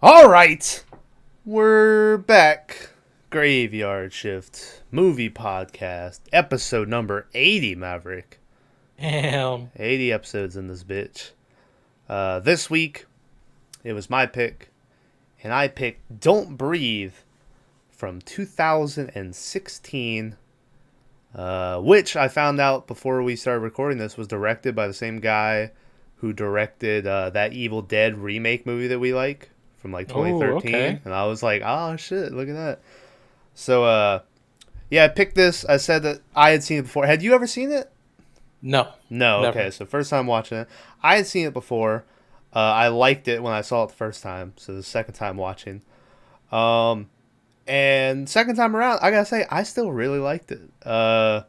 All right, we're back. Graveyard Shift movie podcast, episode number 80, Maverick. Damn. 80 episodes in this bitch. This week, it was my pick, and I picked Don't Breathe from 2016, which I found out before we started recording this was directed by the same guy who directed that Evil Dead remake movie that we like from like Oh, 2013. okay. And I was like, oh shit, look at that. So, yeah, I picked this. I said that I had seen it before. Had you ever seen it? No, No, okay. never. So, first time watching it. I had seen it before. I liked it when I saw it the first time. So, the second time watching. Um, and second time around, I gotta say, I still really liked it. I'm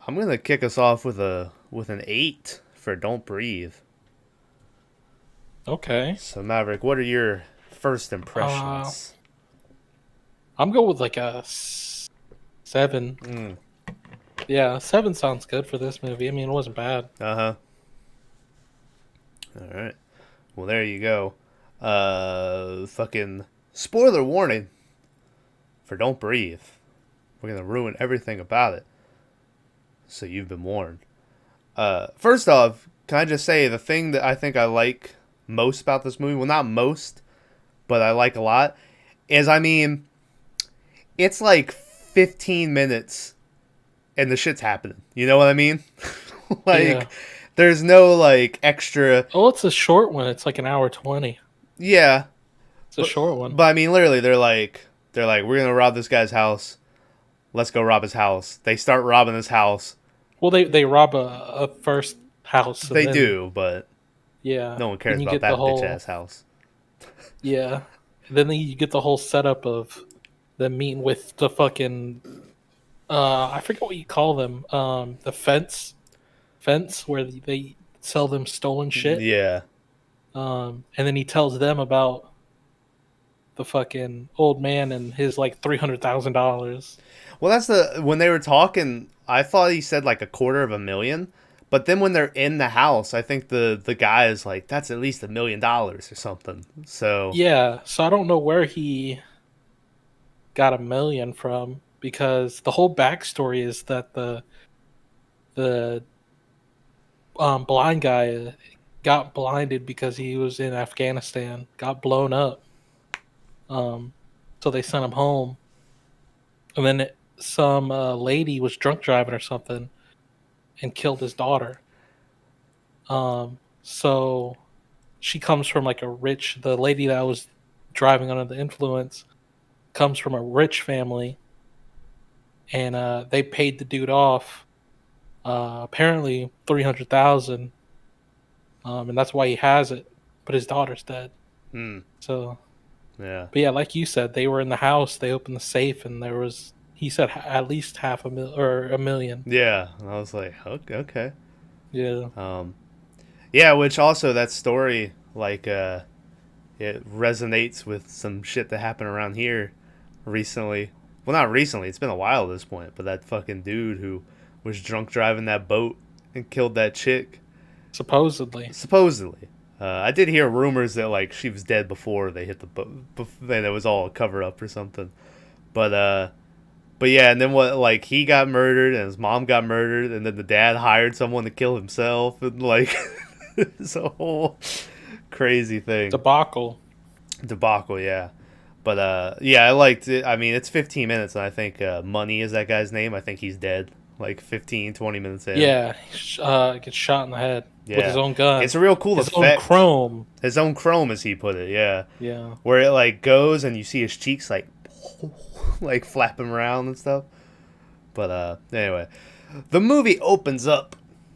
gonna kick us off with an 8 for Don't Breathe. Okay. So Maverick, what are your first Uh, impressions? I'm going with like a seven. Mm, Yeah, seven sounds good for this movie. I mean, it wasn't bad. uh-huh. All right. Well, there you go. Fucking spoiler warning for Don't Breathe. We're gonna ruin everything about it. So you've been warned. First off, can I just say the thing that I think I like most about this movie? Well, not most, but I like a lot. Is it's like 15 minutes and the shit's happening. You know what I mean? Yeah. Like, there's no like extra. Oh, it's a short one. It's like an hour 20. Yeah, It's a short one. but I mean, literally, they're like, we're gonna rob this guy's house. Let's go rob his house. They start robbing his house. Well, they rob a first house and They then, do, but yeah. no one Then cares you about get the that bitch whole, ass house. yeah. Then you get the whole setup of them meeting with the fucking, I forget what you call them. The fence where they sell them stolen shit. Yeah. And then he tells them about the fucking old man and his like $300,000. Well, that's when they were talking. I thought he said like $250,000, but then when they're in the house, I think the guy is like, that's at least $1 million or something. So Yeah, so I don't know where he got 1 million from because the whole backstory is that the blind guy got blinded because he was in Afghanistan, got blown up. Um, so they sent him home, and then some lady was drunk driving or something and killed his daughter. So she comes from like a rich. The lady that was driving under the influence comes from a rich family, and they paid the dude off. Apparently 300,000, and that's why he has it. But his daughter's dead. hmm, So, yeah, but yeah, like you said, they were in the house. They opened the safe, and there was. He said at least half a mil or 1 million. yeah. And I was like, okay, okay. Yeah. Yeah. Which also that story like it resonates with some shit that happened around here recently. Well, not recently. It's been a while at this point. But that fucking dude who was drunk driving that boat and killed that chick. Supposedly. Supposedly. I did hear rumors that like she was dead before they hit the boat, and it was all a cover up or something. But but yeah, and then what? Like he got murdered, and his mom got murdered, and then the dad hired someone to kill himself, and like it's a whole crazy thing Debacle. debacle. Yeah, but yeah, I liked it. I mean, it's 15 minutes, and I think Money is that guy's name. I think he's dead. Like 15, 20 minutes in. Yeah. Gets shot in the head with his Yeah, own gun. it's a real cool His own effect. chrome. His own chrome, as he put it. Yeah, Yeah. where it like goes and you see his cheeks like like flapping around and stuff. But anyway, the movie opens up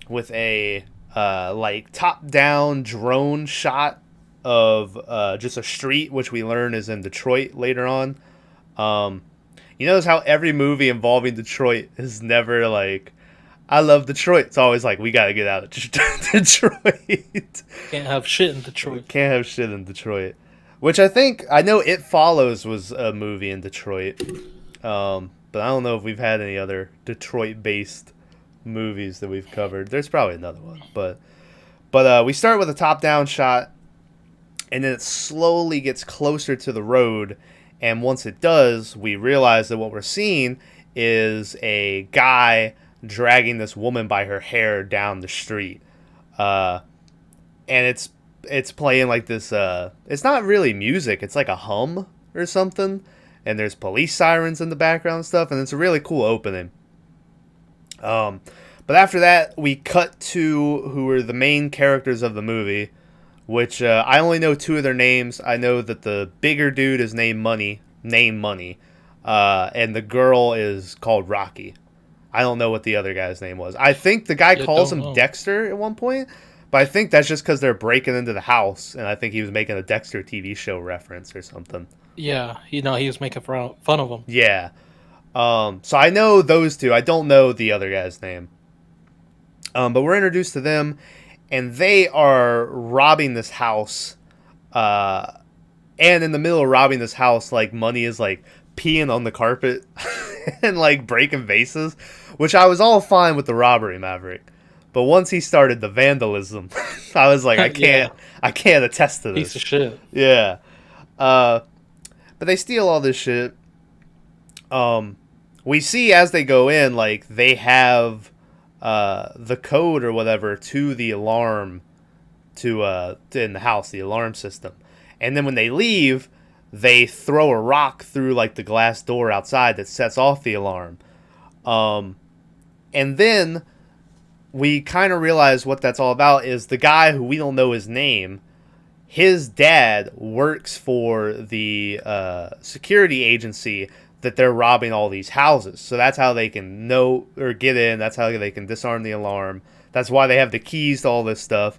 with a like top down drone shot of just a street, which we learn is in Detroit later on. Um, you notice how every movie involving Detroit is never like, I love Detroit. It's always like, we gotta get out of Detroit. Can't have shit in Detroit. Can't have shit in Detroit. Which I know It Follows was a movie in Detroit. But I don't know if we've had any other Detroit based movies that we've covered. There's probably another one. But we start with a top down shot and then it slowly gets closer to the road. And once it does, we realize that what we're seeing is a guy dragging this woman by her hair down the street. Uh, and it's playing like this. It's not really music. It's like a hum or something. And there's police sirens in the background and stuff. And it's a really cool opening. But after that, we cut to who are the main characters of the movie, which I only know two of their names. I know that the bigger dude is named Money, and the girl is called Rocky. I don't know what the other guy's name was. I think the guy calls him Dexter at one point, but I think that's just because they're breaking into the house, and I think he was making a Dexter TV show reference or something. Yeah, he was making fun of him. Yeah. So I know those two. I don't know the other guy's name. But we're introduced to them, and they are robbing this house. And in the middle of robbing this house, like, Money is, like, peeing on the carpet and, like, breaking vases, which I was all fine with the robbery, Maverick. But once he started the vandalism, I was like, I can't attest to this. Piece of shit. Yeah. But they steal all this shit. We see as they go in, like, they have the code or whatever to the alarm in the house, the alarm system. And then when they leave, they throw a rock through, like, the glass door outside that sets off the alarm. And then we kind of realize what that's all about is the guy who we don't know his name. His dad works for the security agency that they're robbing all these houses. So that's how they can know or get in. That's how they can disarm the alarm. That's why they have the keys to all this stuff.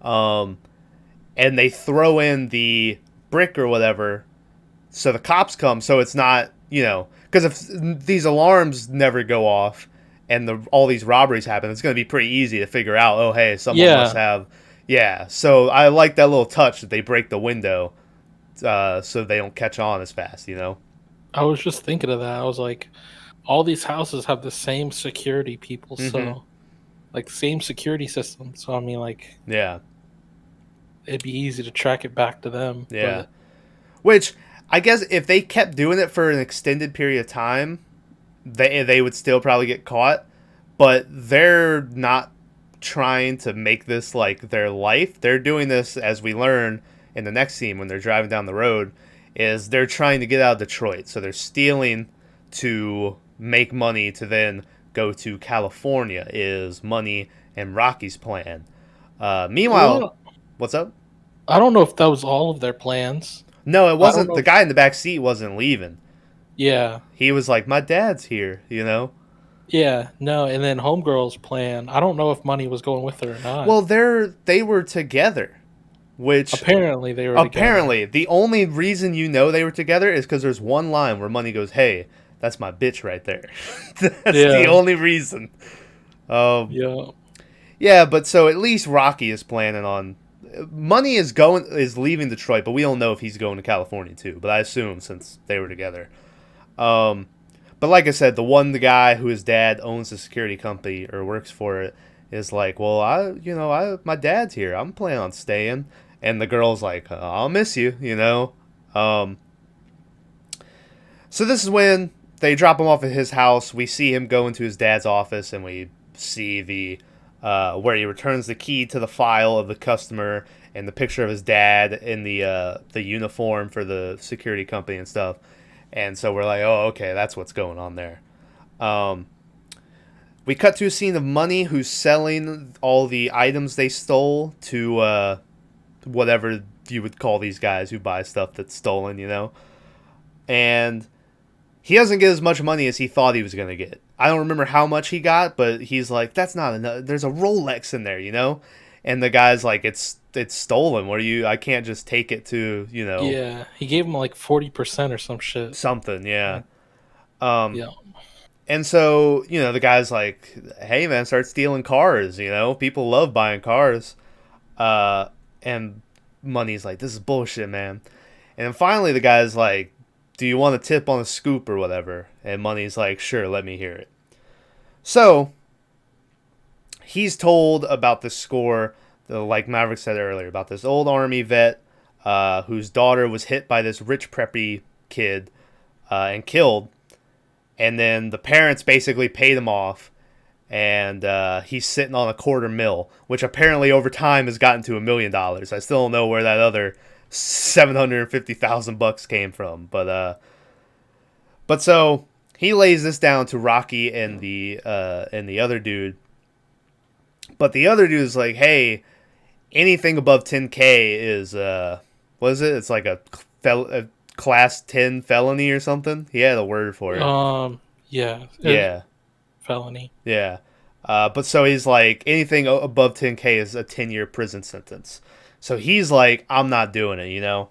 And they throw in the brick or whatever so the cops come. So it's not, because if these alarms never go off and all these robberies happen, it's going to be pretty easy to figure out, oh, hey, someone must have. Yeah, so I like that little touch that they break the window so they don't catch on as fast, I was just thinking of that. I was like, all these houses have the same security people, so, like, same security system. So, I mean, like, yeah, it'd be easy to track it back to them. Yeah. But... Which, I guess if they kept doing it for an extended period of time, they would still probably get caught. But they're not trying to make this, like, their life. They're doing this, as we learn in the next scene when they're driving down the road, is they're trying to get out of Detroit. So they're stealing to make money to then go to California is Money and Rocky's plan. Meanwhile, what's up? I don't know if that was all of their plans. No, it wasn't. The guy in the back seat wasn't leaving. Yeah. He was like, my dad's here, Yeah, no, and then Homegirl's plan, I don't know if Money was going with her or not. Well, they were together. Which apparently they were together. The only reason they were together is because there's one line where Money goes, "Hey, that's my bitch right there." That's the only reason. Yeah, but so at least Rocky is planning on. Money is leaving Detroit, but we don't know if he's going to California too. But I assume since they were together. But like I said, the guy who his dad owns the security company or works for it is like, well, my dad's here. I'm planning on staying. And the girl's like, I'll miss you, So this is when they drop him off at his house. We see him go into his dad's office, and we see the where he returns the key to the file of the customer and the picture of his dad in the uniform for the security company and stuff. And so we're like, oh, okay, that's what's going on there. We cut to a scene of Money who's selling all the items they stole to whatever you would call these guys who buy stuff that's stolen, And he doesn't get as much money as he thought he was going to get. I don't remember how much he got, but he's like, that's not enough. There's a Rolex in there, And the guy's like, it's stolen. I can't just take it to, Yeah, he gave him like 40% or some shit. Something, yeah. Yeah. And so, the guy's like, hey, man, start stealing cars, People love buying cars. And Money's like, this is bullshit, man. And then finally the guy's like, do you want a tip on a scoop or whatever? And Money's like, sure, let me hear it. So he's told about the score, like Maverick said earlier, about this old Army vet whose daughter was hit by this rich preppy kid and killed. And then the parents basically paid him off, and he's sitting on $250,000, which apparently over time has gotten to $1,000,000. I still don't know where that other $750,000 came from, but so he lays this down to Rocky and the other dude. But the other dude is like, hey, anything above 10K is what is it? It's like a class 10 felony or something. He had a word for it. Yeah. Felony. Yeah. But so he's like, anything above 10K is a 10-year prison sentence. So he's like, I'm not doing it, you know?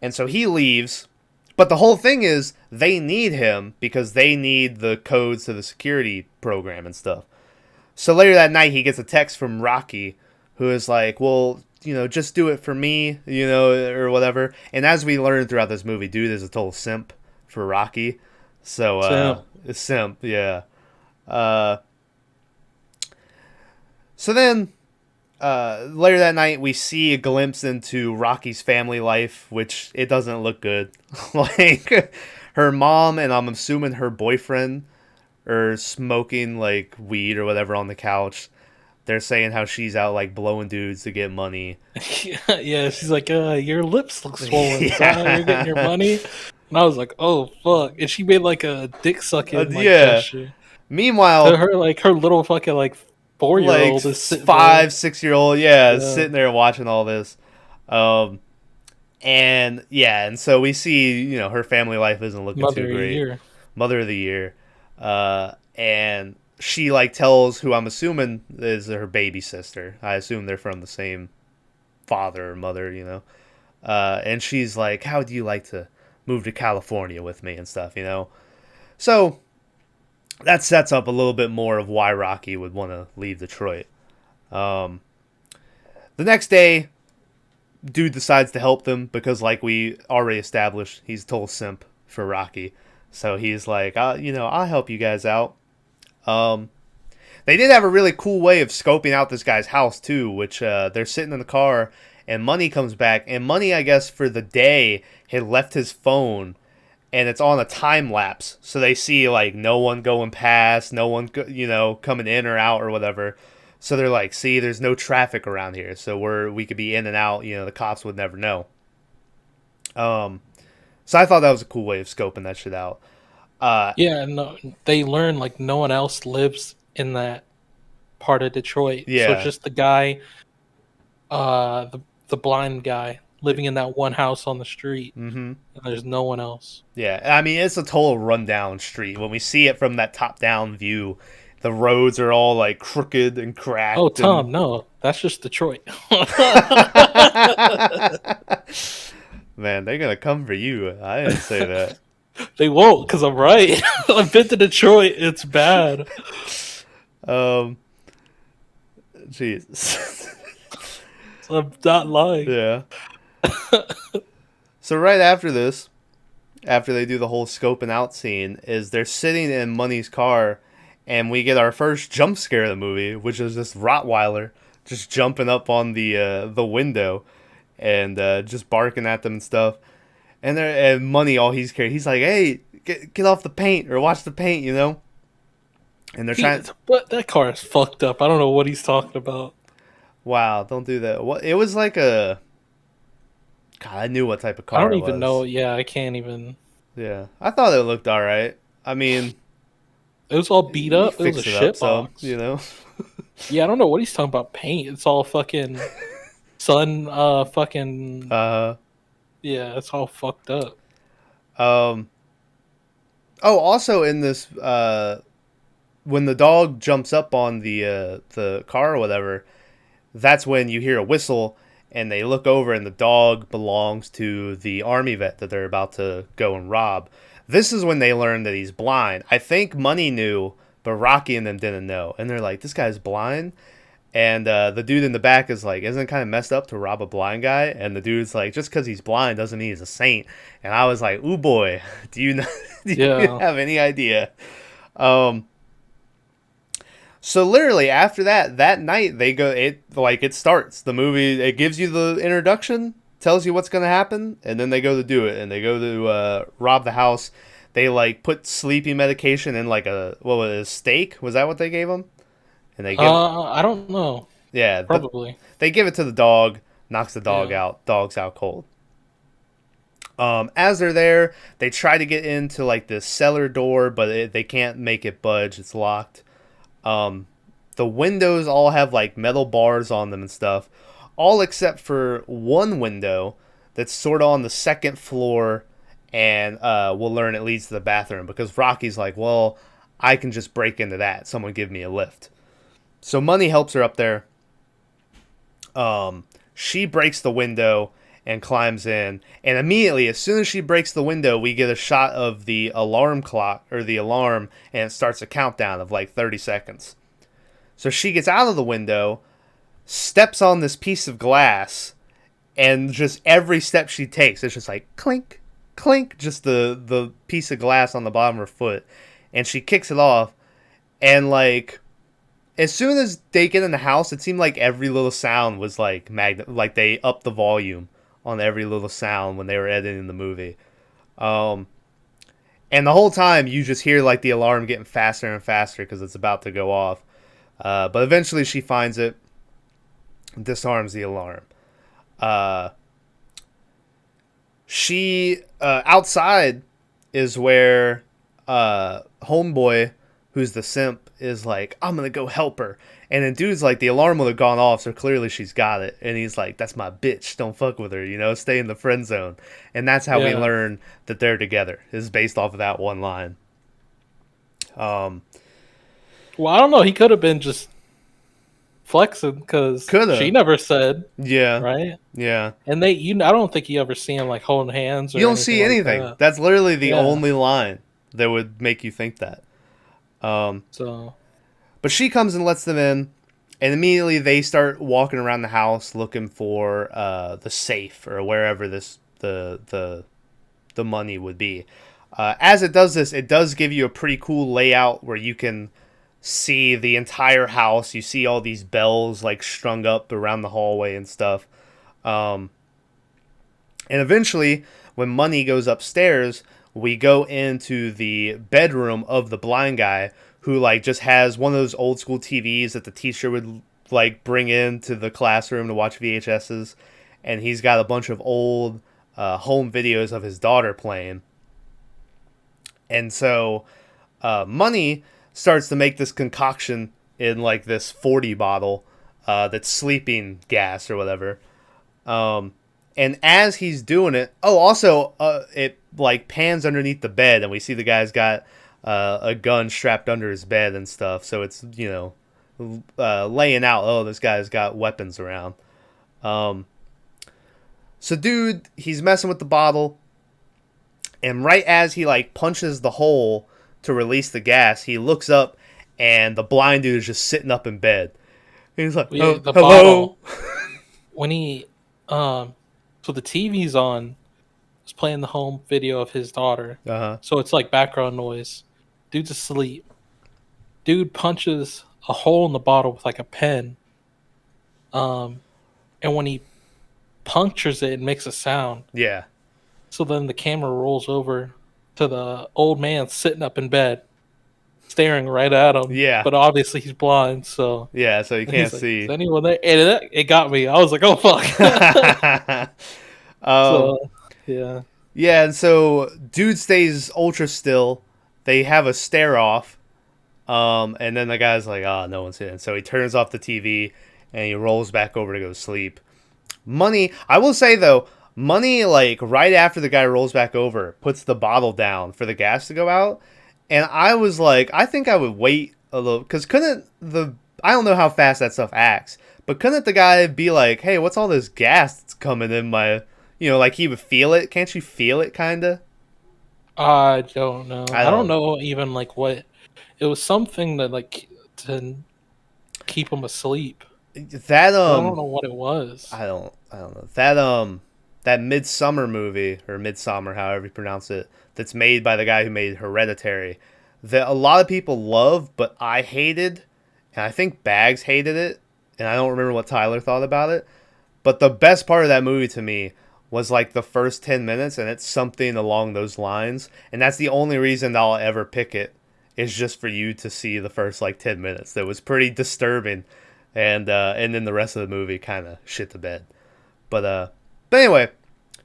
And so he leaves. But the whole thing is, they need him because they need the codes to the security program and stuff. So later that night, he gets a text from Rocky, who is like, well, you know, just do it for me, you know, or whatever. And as we learn throughout this movie, dude is a total simp for Rocky. So, simp, yeah. So then, later that night, we see a glimpse into Rocky's family life, which it doesn't look good. Like, her mom and I'm assuming her boyfriend are smoking, like, weed or whatever on the couch. They're saying how she's out, like, blowing dudes to get money. Yeah, she's like, your lips look swollen. Is that how you're getting your money? And I was like, oh, fuck. And she made, like, a dick-sucking gesture. Meanwhile... her little fucking, like, 4-year-old is sitting 6-year-old, sitting there watching all this. And so we see, you know, her family life isn't looking too great. Mother of the Year. And she, like, tells who I'm assuming is her baby sister. I assume they're from the same father or mother, you know. And she's like, how would you like to move to California with me and stuff, you know? So that sets up a little bit more of why Rocky would want to leave Detroit. The next day, dude decides to help them because, like we already established, he's a total simp for Rocky. So he's like, I'll help you guys out. They did have a really cool way of scoping out this guy's house too, which they're sitting in the car and Money comes back, and Money, I guess, for the day had left his phone and it's on a time lapse. So they see, like, no one going past, no one, coming in or out or whatever. So they're like, see, there's no traffic around here. So we could be in and out, you know, the cops would never know. So I thought that was a cool way of scoping that shit out. They learn, like, no one else lives in that part of Detroit. Yeah. So it's just the guy, the blind guy, living in that one house on the street. Mm-hmm. And there's no one else. Yeah, I mean, it's a total rundown street. When we see it from that top-down view, the roads are all, like, crooked and cracked. Oh, Tom, no. That's just Detroit. Man, they're going to come for you. I didn't say that. They won't, because I'm right. I've been to Detroit. It's bad. Jesus. I'm not lying. Yeah. So right after this, after they do the whole scoping out scene, is they're sitting in Money's car, and we get our first jump scare of the movie, which is this Rottweiler just jumping up on the window and just barking at them and stuff. And Money, all he's carrying, he's like, "Hey, get off the paint or watch the paint," you know. And they're trying. But that car is fucked up. I don't know what he's talking about. Wow, don't do that. What? It was like a. God, I knew what type of car I don't it even was. know. Yeah, I can't even. Yeah, I thought it looked all right. I mean, it was all beat up. It was a shit box, you know. Yeah, I don't know what he's talking about. Paint. It's all fucking sun. Fucking. Yeah, it's all fucked up. Oh, also in this, when the dog jumps up on the car or whatever, that's when you hear a whistle. And they look over, and the dog belongs to the army vet that they're about to go and rob. This is when they learn that he's blind. I think Money knew, but Rocky and them didn't know. And they're like, this guy's blind? And the dude in the back is like, isn't it kind of messed up to rob a blind guy? And the dude's like, just because he's blind doesn't mean he's a saint. And I was like, ooh, boy, do you have any idea? So literally after that night they go, it starts the movie. It gives you the introduction, tells you what's gonna happen, and then they go to do it, and they go to rob the house. They like put sleeping medication in like a steak? Was that what they gave him? And they give I don't know. yeah, but Probably. they give it to the dog, knocks the dog Yeah. out. Dog's out cold. As they're there, they try to get into like this cellar door, but they can't make it budge. It's locked. The windows all have like metal bars on them and stuff, all except for one window that's sort of on the second floor, and we'll learn it leads to the bathroom because Rocky's like, well, I can just break into that. Someone give me a lift. So Money helps her up there. She breaks the window and climbs in, and immediately, as soon as she breaks the window, we get a shot of the alarm clock, or the alarm, and it starts a countdown of like 30 seconds. So she gets out of the window, steps on this piece of glass, and just every step she takes, it's just like clink, clink, just the piece of glass on the bottom of her foot, and she kicks it off, and like, as soon as they get in the house, it seemed like every little sound was like like they upped the volume on every little sound when they were editing the movie. And the whole time you just hear like the alarm getting faster and faster because it's about to go off. But eventually she finds it, disarms the alarm. She outside is where homeboy, who's the simp, is like, I'm gonna go help her. And then dude's like, the alarm would have gone off, so clearly she's got it. And he's like, that's my bitch, don't fuck with her, stay in the friend zone. And that's how we learn that they're together, is based off of that one line. Well, I don't know, he could have been just flexing because she never said. Yeah. Right? Yeah. And I don't think you ever see him like holding hands or you don't see anything. Like that. That's literally the only line that would make you think that. But she comes and lets them in, and immediately they start walking around the house looking for the safe or wherever the money would be. As it does this, it does give you a pretty cool layout where you can see the entire house. You see all these bells like strung up around the hallway and stuff. And eventually, when Money goes upstairs, we go into the bedroom of the blind guy, who like just has one of those old school TVs that the teacher would like bring into the classroom to watch VHSs, and he's got a bunch of old home videos of his daughter playing. And so Money starts to make this concoction in like this 40 bottle that's sleeping gas or whatever. And as he's doing it, also it like pans underneath the bed, and we see the guy's got a gun strapped under his bed and stuff. So it's laying out, oh, this guy's got weapons around. So dude, he's messing with the bottle, and right as he like punches the hole to release the gas, he looks up, and the blind dude is just sitting up in bed. And he's like, oh, the hello. Bottle, when he so the TV's on, it's playing the home video of his daughter. So it's like background noise. Dude's asleep. Dude punches a hole in the bottle with like a pen. And when he punctures it, it makes a sound. Yeah. So then the camera rolls over to the old man sitting up in bed, staring right at him. Yeah. But obviously he's blind, so yeah, so he can't see. Is anyone there? And it got me. I was like, oh fuck. Yeah. Yeah, and so dude stays ultra still. They have a stare off. And then the guy's like, oh, no one's here. So he turns off the TV and he rolls back over to go to sleep. Money, I will say though, Money, like right after the guy rolls back over, puts the bottle down for the gas to go out. And I was like, I think I would wait a little, because I don't know how fast that stuff acts, but couldn't the guy be like, hey, what's all this gas that's coming in my, like he would feel it? Can't you feel it, kind of? I don't know. I don't know even like what, it was something that like to keep him asleep. That I don't know what it was. I don't know. That Midsummer movie, or Midsummer, however you pronounce it, that's made by the guy who made Hereditary, that a lot of people love, but I hated, and I think Bags hated it, and I don't remember what Tyler thought about it. But the best part of that movie to me was like the first 10 minutes, and it's something along those lines. And that's the only reason I'll ever pick it, is just for you to see the first like 10 minutes. That was pretty disturbing. And then the rest of the movie kind of shit the bed. But anyway,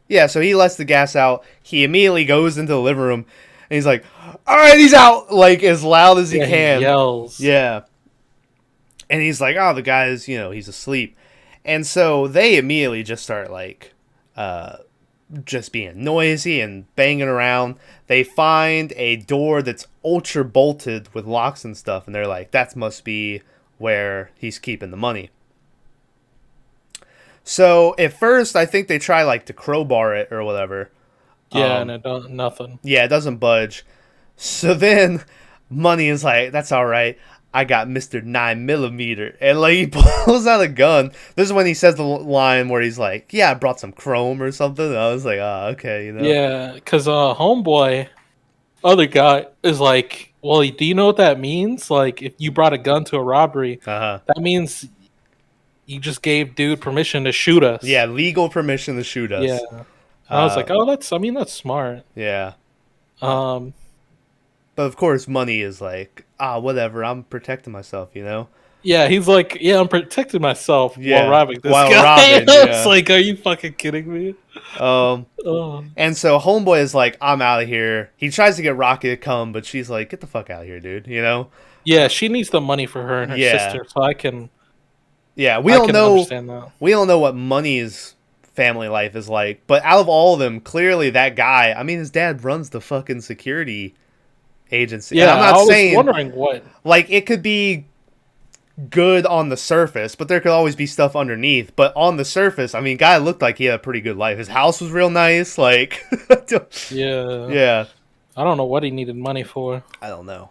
yeah, so he lets the gas out. He immediately goes into the living room, and he's like, all right, he's out, like, as loud as he can. He yells. Yeah. And he's like, oh, the guy's, he's asleep. And so they immediately just start, like, just being noisy and banging around. They find a door that's ultra bolted with locks and stuff, and they're like, that must be where he's keeping the money. So at first, I think they try like to crowbar it or whatever. Yeah, and it don't nothing. Yeah, it doesn't budge. So then Money is like, that's all right. I got Mr. 9mm. And like he pulls out a gun. This is when he says the line where he's like, yeah, I brought some chrome or something. And I was like, oh, okay, Yeah, because homeboy, other guy, is like, well, do you know what that means? Like, if you brought a gun to a robbery, that means you just gave dude permission to shoot us. Yeah, legal permission to shoot us. Yeah. I was like, oh, that's smart. Yeah. But of course, Money is like, whatever, I'm protecting myself, Yeah, he's like, yeah, I'm protecting myself while robbing this while guy. Robbing, It's like, are you fucking kidding me? And so Homeboy is like, I'm out of here. He tries to get Rocky to come, but she's like, get the fuck out of here, dude, Yeah, she needs the money for her and her sister, so I can... Yeah, we don't know. Understand that. We don't know what Money's family life is like, but out of all of them, clearly that guy. I mean, his dad runs the fucking security agency. Yeah, and I'm not saying, wondering what. Like, it could be good on the surface, but there could always be stuff underneath. But on the surface, I mean, guy looked like he had a pretty good life. His house was real nice. Like, yeah. I don't know what he needed money for. I don't know.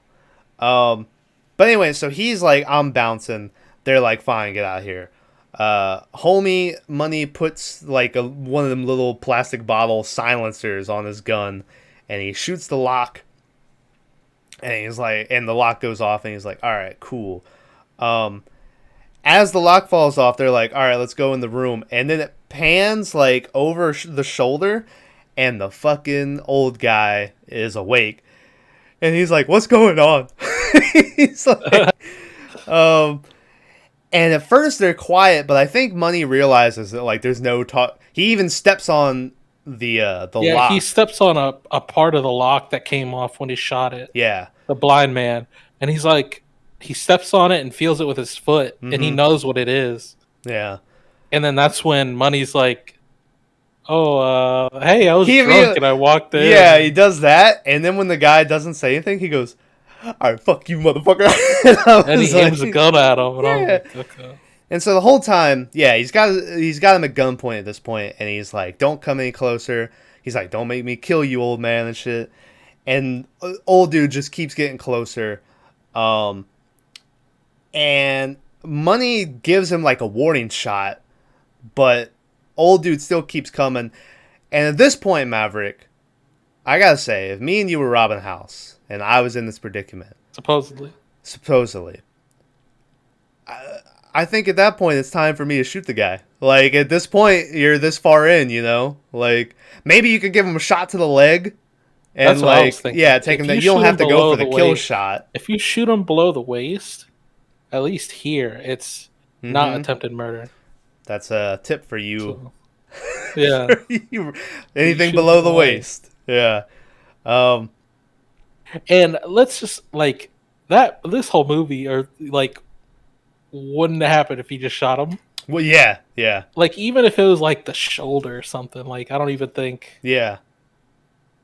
But anyway, so he's like, I'm bouncing. They're like, fine, get out of here. Homie Money puts like one of them little plastic bottle silencers on his gun, and he shoots the lock. And he's like, and the lock goes off, and he's like, all right, cool. As the lock falls off, they're like, all right, let's go in the room. And then it pans like over the shoulder, and the fucking old guy is awake. And he's like, what's going on? He's like, and at first they're quiet, but I think Money realizes that like there's no talk. He even steps on the lock. Yeah, he steps on a part of the lock that came off when he shot it. Yeah. The blind man. And he's like, he steps on it and feels it with his foot, and he knows what it is. Yeah. And then that's when Money's like, oh, hey, I was drunk and I walked in. Yeah, he does that, and then when the guy doesn't say anything, he goes, all right, fuck you, motherfucker. And he aims a gun at him. And I'm like, okay. And so the whole time, yeah, he's got him at gunpoint at this point, and he's like, don't come any closer. He's like, don't make me kill you, old man, and shit. And old dude just keeps getting closer. And Money gives him like a warning shot, but old dude still keeps coming. And at this point, Maverick, I gotta say, if me and you were robbing a house, and I was in this predicament. Supposedly. I think at that point, it's time for me to shoot the guy. Like, at this point, you're this far in, Like, maybe you could give him a shot to the leg. And, that's what I was thinking. Yeah, take him down. You don't have to go for the kill shot. If you shoot him below the waist, at least here, it's not attempted murder. That's a tip for you. So, yeah. Anything below the waist. Yeah. And let's just like that. This whole movie, or like, wouldn't happen if he just shot him. Well, yeah. Like even if it was like the shoulder or something, like I don't even think. Yeah.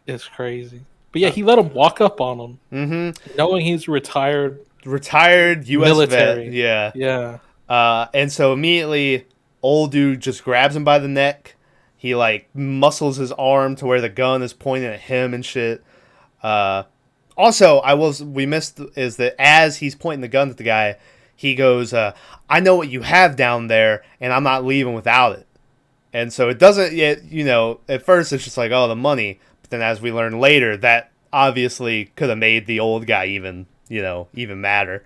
It's crazy, but yeah, he let him walk up on him, knowing he's retired U.S. military. Vet. Yeah. And so immediately, old dude just grabs him by the neck. He like muscles his arm to where the gun is pointing at him and shit. Also, we missed is that as he's pointing the gun at the guy, he goes, I know what you have down there, and I'm not leaving without it. And so it doesn't yet, at first it's just like, oh, the money. But then as we learn later, that obviously could have made the old guy even madder.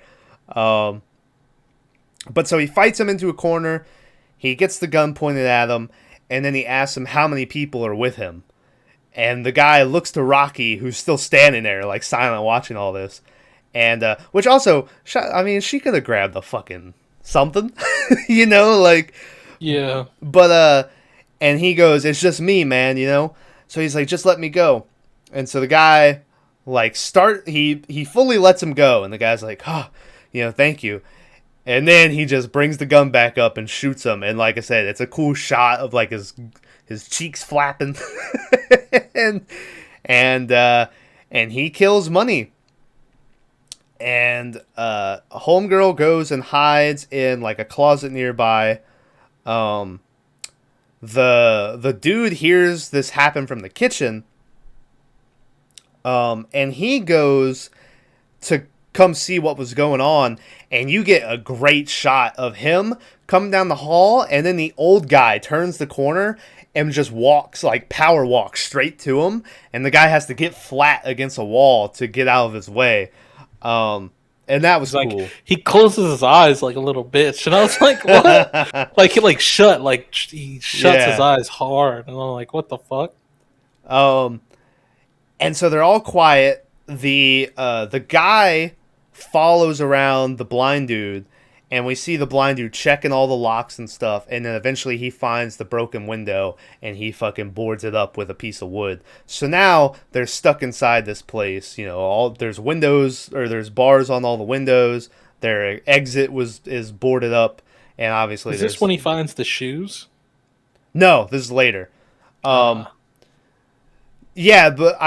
But so he fights him into a corner. He gets the gun pointed at him. and then he asks him how many people are with him. And the guy looks to Rocky, who's still standing there, like silent, watching all this. And which also, I mean, she could have grabbed the fucking something, you know, like. Yeah. But and he goes, "It's just me, man," you know. So he's like, "Just let me go." And so the guy, like, he fully lets him go, and the guy's like, "Oh, you know, thank you." And then he just brings the gun back up and shoots him. And like I said, it's a cool shot of like his cheeks flapping, and he kills Money. And homegirl goes and hides in like a closet nearby. The dude hears this happen from the kitchen. And he goes to come see what was going on, and you get a great shot of him coming down the hall, and then the old guy turns the corner and just walks, like power walks straight to him, and the guy has to get flat against a wall to get out of his way. And that was like, cool. He closes his eyes like a little bitch, and I was like, what? Like he like he shuts his eyes hard, and I'm like, what the fuck? And so they're all quiet. The guy follows around the blind dude, and we see the blind dude checking all the locks and stuff, and then eventually he finds the broken window, and he fucking boards it up with a piece of wood. So now they're stuck inside this place. You know, there's windows, or there's bars on all the windows. Their exit is boarded up, and obviously is this when he finds the shoes? No, this is later. Yeah, but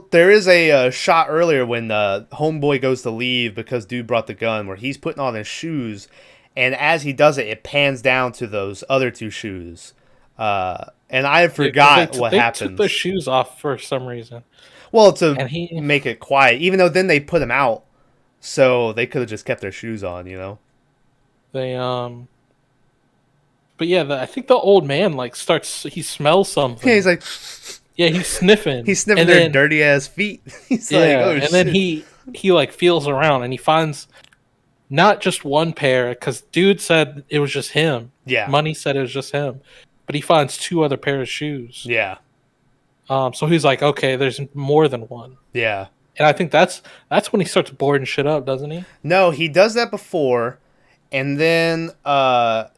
there is a shot earlier when homeboy goes to leave because dude brought the gun, where he's putting on his shoes, and as he does it, it pans down to those other two shoes. And I forgot what happens. They took the shoes off for some reason. Well, make it quiet, even though then they put them out, so they could have just kept their shoes on, you know. They but yeah, I think the old man like he smells something. Yeah, he's like. Yeah, he's sniffing. He's sniffing their dirty ass feet. He's like, oh shit. And then he like feels around, and he finds not just one pair, because dude said it was just him. Yeah. Money said it was just him, but he finds 2 other pairs of shoes. Yeah. So he's like, okay, there's more than one. Yeah. And I think that's when he starts boarding shit up, doesn't he? No, he does that before, and then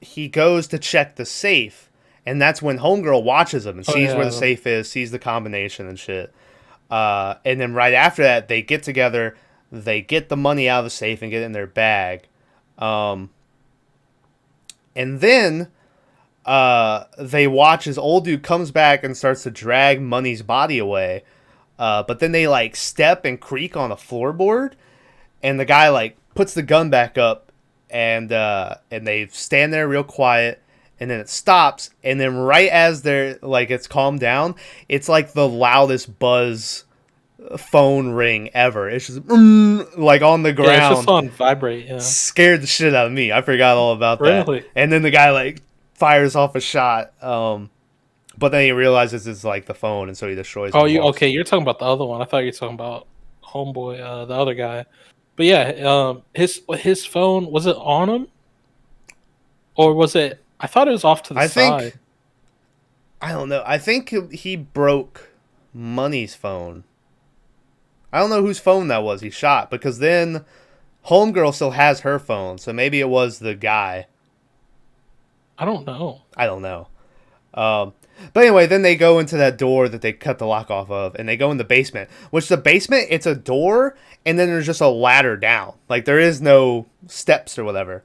he goes to check the safe. And that's when homegirl watches him and sees where the safe is, sees the combination and shit. And then right after that, they get together, they get the money out of the safe and get it in their bag. And then they watch as old dude comes back and starts to drag Money's body away. But then they like step and creak on a floorboard, and the guy like puts the gun back up, and they stand there real quiet. And then it stops, and then right as they're like it's calmed down, it's like the loudest buzz phone ring ever. It's just like on the ground. Yeah, it's just on vibrate. Yeah, scared the shit out of me. I forgot all about that. Really? And then the guy like fires off a shot, but then he realizes it's like the phone, and so he destroys. Oh, okay? You're talking about the other one. I thought you were talking about homeboy, the other guy. But yeah, his phone, was it on him, or was it? I thought it was off to the side. I don't know. I think he broke Money's phone. I don't know whose phone that was he shot, because then homegirl still has her phone, so maybe it was the guy. I don't know. But anyway, then they go into that door that they cut the lock off of, and they go in the basement. Which the basement, it's a door, and then there's just a ladder down. Like, there is no steps or whatever.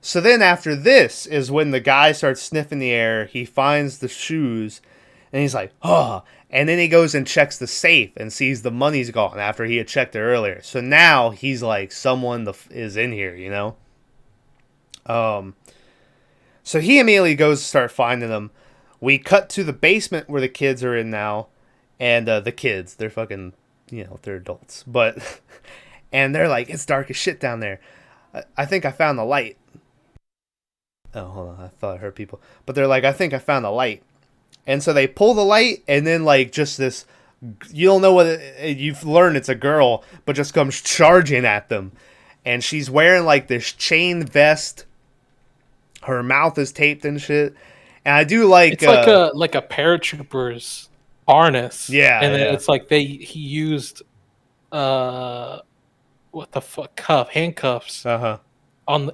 So then after this is when the guy starts sniffing the air. He finds the shoes, and he's like, oh. And then he goes and checks the safe and sees the money's gone after he had checked it earlier. So now he's like, someone is in here, you know? So he immediately goes to start finding them. We cut to the basement where the kids are in now. And the kids, they're fucking, you know, they're adults. But, and they're like, it's dark as shit down there. I think I found the light. Oh, hold on. I thought I heard people. But they're like, I think I found the light. And so they pull the light, and then, like, just this... You don't know what... You've learned it's a girl, but just comes charging at them. And she's wearing, like, this chain vest. Her mouth is taped and shit. And I do like It's like a paratrooper's harness, yeah, and then yeah. it's like he used uh what the fuck handcuffs Uh-huh. on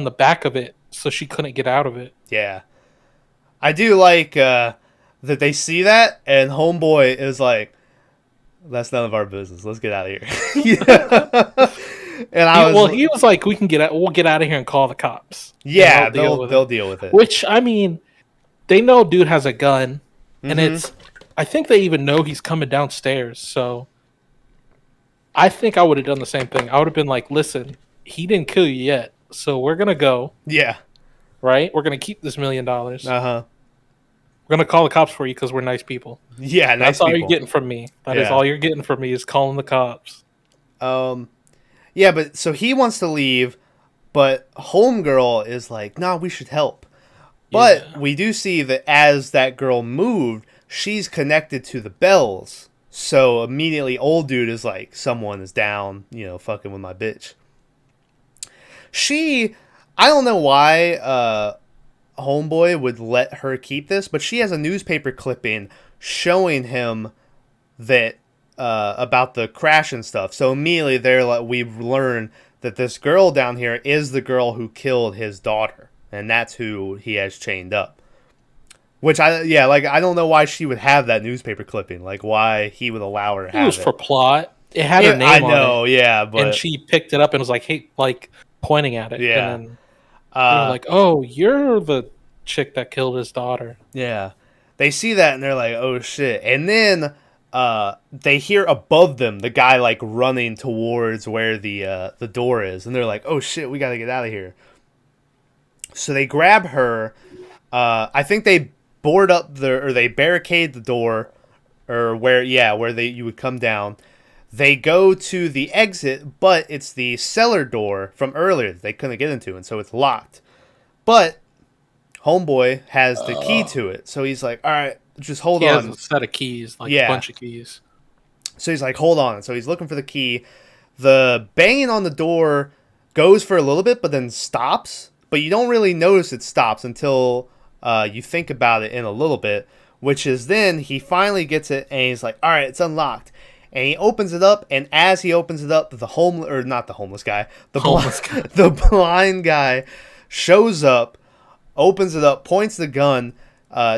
the back of it, so she couldn't get out of it. Yeah. I do like that they see that and homeboy is like, that's none of our business. Let's get out of here. Yeah. And I was He was like, we'll get out of here and call the cops, and yeah, they'll deal with it. Which, I mean, they know dude has a gun, and Mhm. I think they even know he's coming downstairs. So I think I would have done the same thing. I would have been like, listen, he didn't kill you yet, so we're gonna go. Yeah. Right, we're gonna keep this $1,000,000. Uh-huh. We're gonna call the cops for you because we're nice people. Yeah, That's nice all you're people. getting from me. That is Yeah. all you're getting from me is calling the cops. Yeah, but so he wants to leave, but homegirl is like, "Nah, we should help." But Yeah. we do see that as that girl moved, she's connected to the bells. So immediately old dude is like, someone is down, fucking with my bitch. I don't know why homeboy would let her keep this, but she has a newspaper clipping showing him that about the crash and stuff. So immediately they're like, we've learned that this girl down here is the girl who killed his daughter, and that's who he has chained up. Which I don't know why she would have that newspaper clipping. Like why he would allow her to It was have it. for plot. It had her name I on know, it, yeah, but and she picked it up and was like, "Hey," like pointing at it. Yeah. And then they were like, "Oh, you're the chick that killed his daughter." yeah, they see that and they're like, "Oh shit!" And then they hear above them the guy like running towards where the door is, and they're like, "Oh shit, we gotta get out of here." So they grab her. I think they board up they barricade the door, or where you would come down. They go to the exit, but it's the cellar door from earlier that they couldn't get into, and so it's locked. But homeboy has the key to it, so he's like, "All right, just hold He has on." a set of keys, like Yeah. a bunch of keys. So he's like, "Hold on." So he's looking for the key. The banging on the door goes for a little bit, but then stops. But you don't really notice it stops until you think about it in a little bit, which is then he finally gets it, and he's like, "All right, it's unlocked." And he opens it up, and as he opens it up, not the homeless guy, the blind guy shows up, opens it up, points the gun.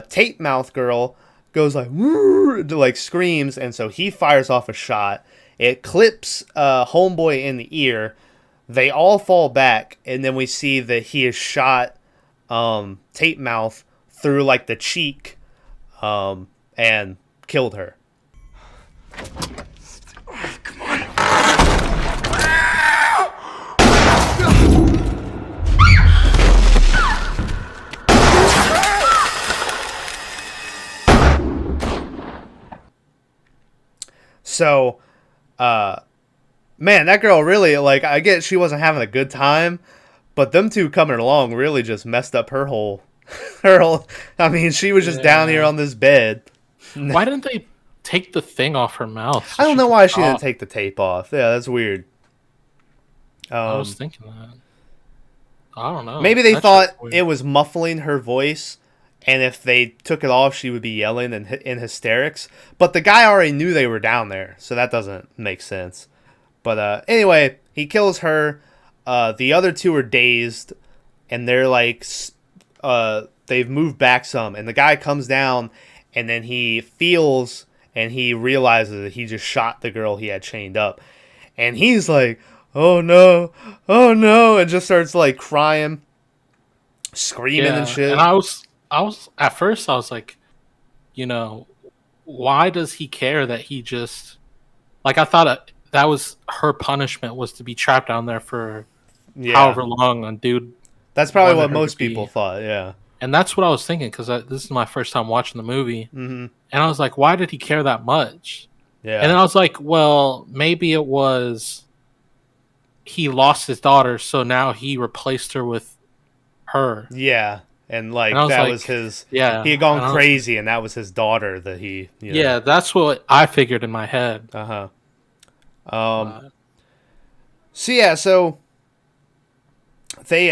Tape mouth girl goes like, "Woo!" like screams, and so he fires off a shot. It clips homeboy in the ear. They all fall back, and then we see that he has shot Tape mouth through like the cheek, and killed her. Come on. So, man, that girl really, like, I get she wasn't having a good time, but them two coming along really just messed up her whole, I mean, she was just down here on this bed. Why didn't they take the thing off her mouth? I don't know why she didn't take the tape off. Yeah, that's weird. I was thinking that. I don't know. Maybe they thought it was muffling her voice, and if they took it off, she would be yelling in hysterics. But the guy already knew they were down there, so that doesn't make sense. But anyway, he kills her. The other two are dazed, and they're like, they've moved back some. And the guy comes down, and then he feels, and he realizes that he just shot the girl he had chained up. And he's like, "Oh no, oh no," and just starts like crying, screaming and shit. And I was at first I was like, why does he care that he just, like, I thought that was her punishment, was to be trapped down there for however long, and dude. That's probably what most people thought, yeah. And that's what I was thinking, because this is my first time watching the movie, and I was like, why did he care that much? Yeah. And then I was like, well, maybe it was he lost his daughter, so now he replaced her with her. Yeah. And like and that like, was his. Yeah. He had gone crazy, and that was his daughter that he. Yeah, that's what I figured in my head. So yeah, so they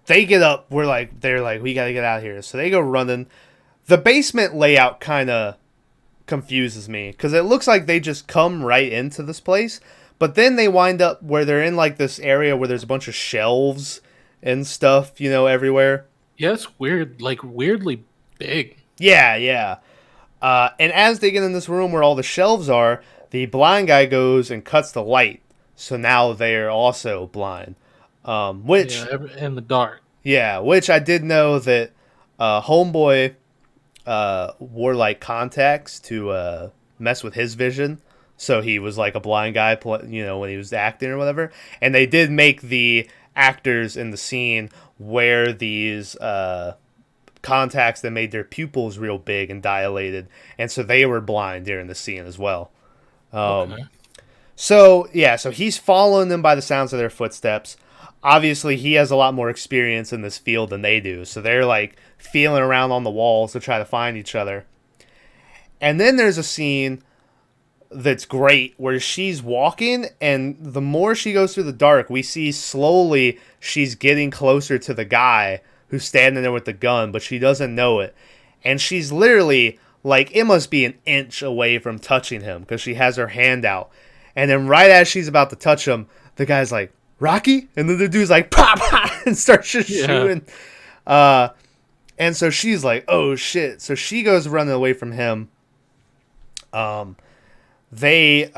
they get up. They're like, we gotta get out of here. So they go running. The basement layout kind of confuses me because it looks like they just come right into this place, but then they wind up where they're in like this area where there's a bunch of shelves and stuff, everywhere. Yeah, it's weird, like weirdly big. Yeah, yeah. And as they get in this room where all the shelves are, the blind guy goes and cuts the light. So now they're also blind. Which In the dark. Yeah, which I did know that Homeboy wore like contacts to mess with his vision. So he was like a blind guy, when he was acting or whatever. And they did make the actors in the scene wear these contacts that made their pupils real big and dilated, and so they were blind during the scene as well. Okay. So he's following them by the sounds of their footsteps. Obviously, he has a lot more experience in this field than they do, so they're like feeling around on the walls to try to find each other. And then there's a scene that's great where she's walking, and the more she goes through the dark, we see slowly she's getting closer to the guy who's standing there with the gun, but she doesn't know it. And she's literally, like, it must be an inch away from touching him because she has her hand out. And then right as she's about to touch him, the guy's like, Rocky? And then the dude's like, pop, pop, and starts just shooting. And so she's like, oh, shit. So she goes running away from him. She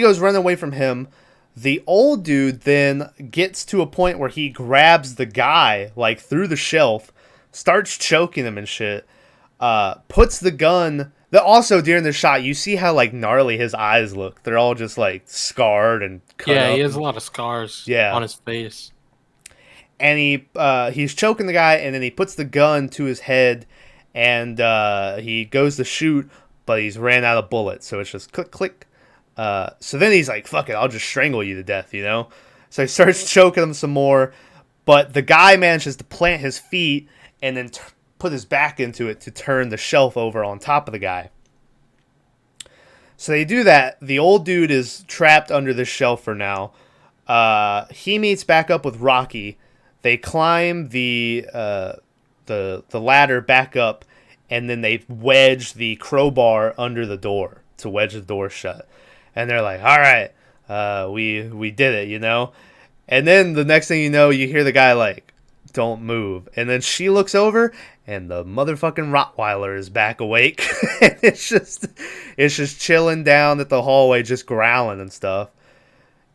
goes running away from him. The old dude then gets to a point where he grabs the guy, like, through the shelf, starts choking him and shit, puts the gun... Also, during the shot, you see how, like, gnarly his eyes look. They're all just, like, scarred and cut up. Yeah, he has a lot of scars on his face. And he's choking the guy, and then he puts the gun to his head, and he goes to shoot, but he's ran out of bullets, so it's just click, click. So then he's like, fuck it, I'll just strangle you to death, So he starts choking him some more, but the guy manages to plant his feet and then put his back into it to turn the shelf over on top of the guy. So they do that. The old dude is trapped under the shelf for now. He meets back up with Rocky. They climb the ladder back up, and then they wedge the crowbar under the door to wedge the door shut. And they're like, all right, we did it, And then the next thing you know, you hear the guy like, don't move. And then she looks over, and the motherfucking Rottweiler is back awake. And it's just chilling down at the hallway, just growling and stuff.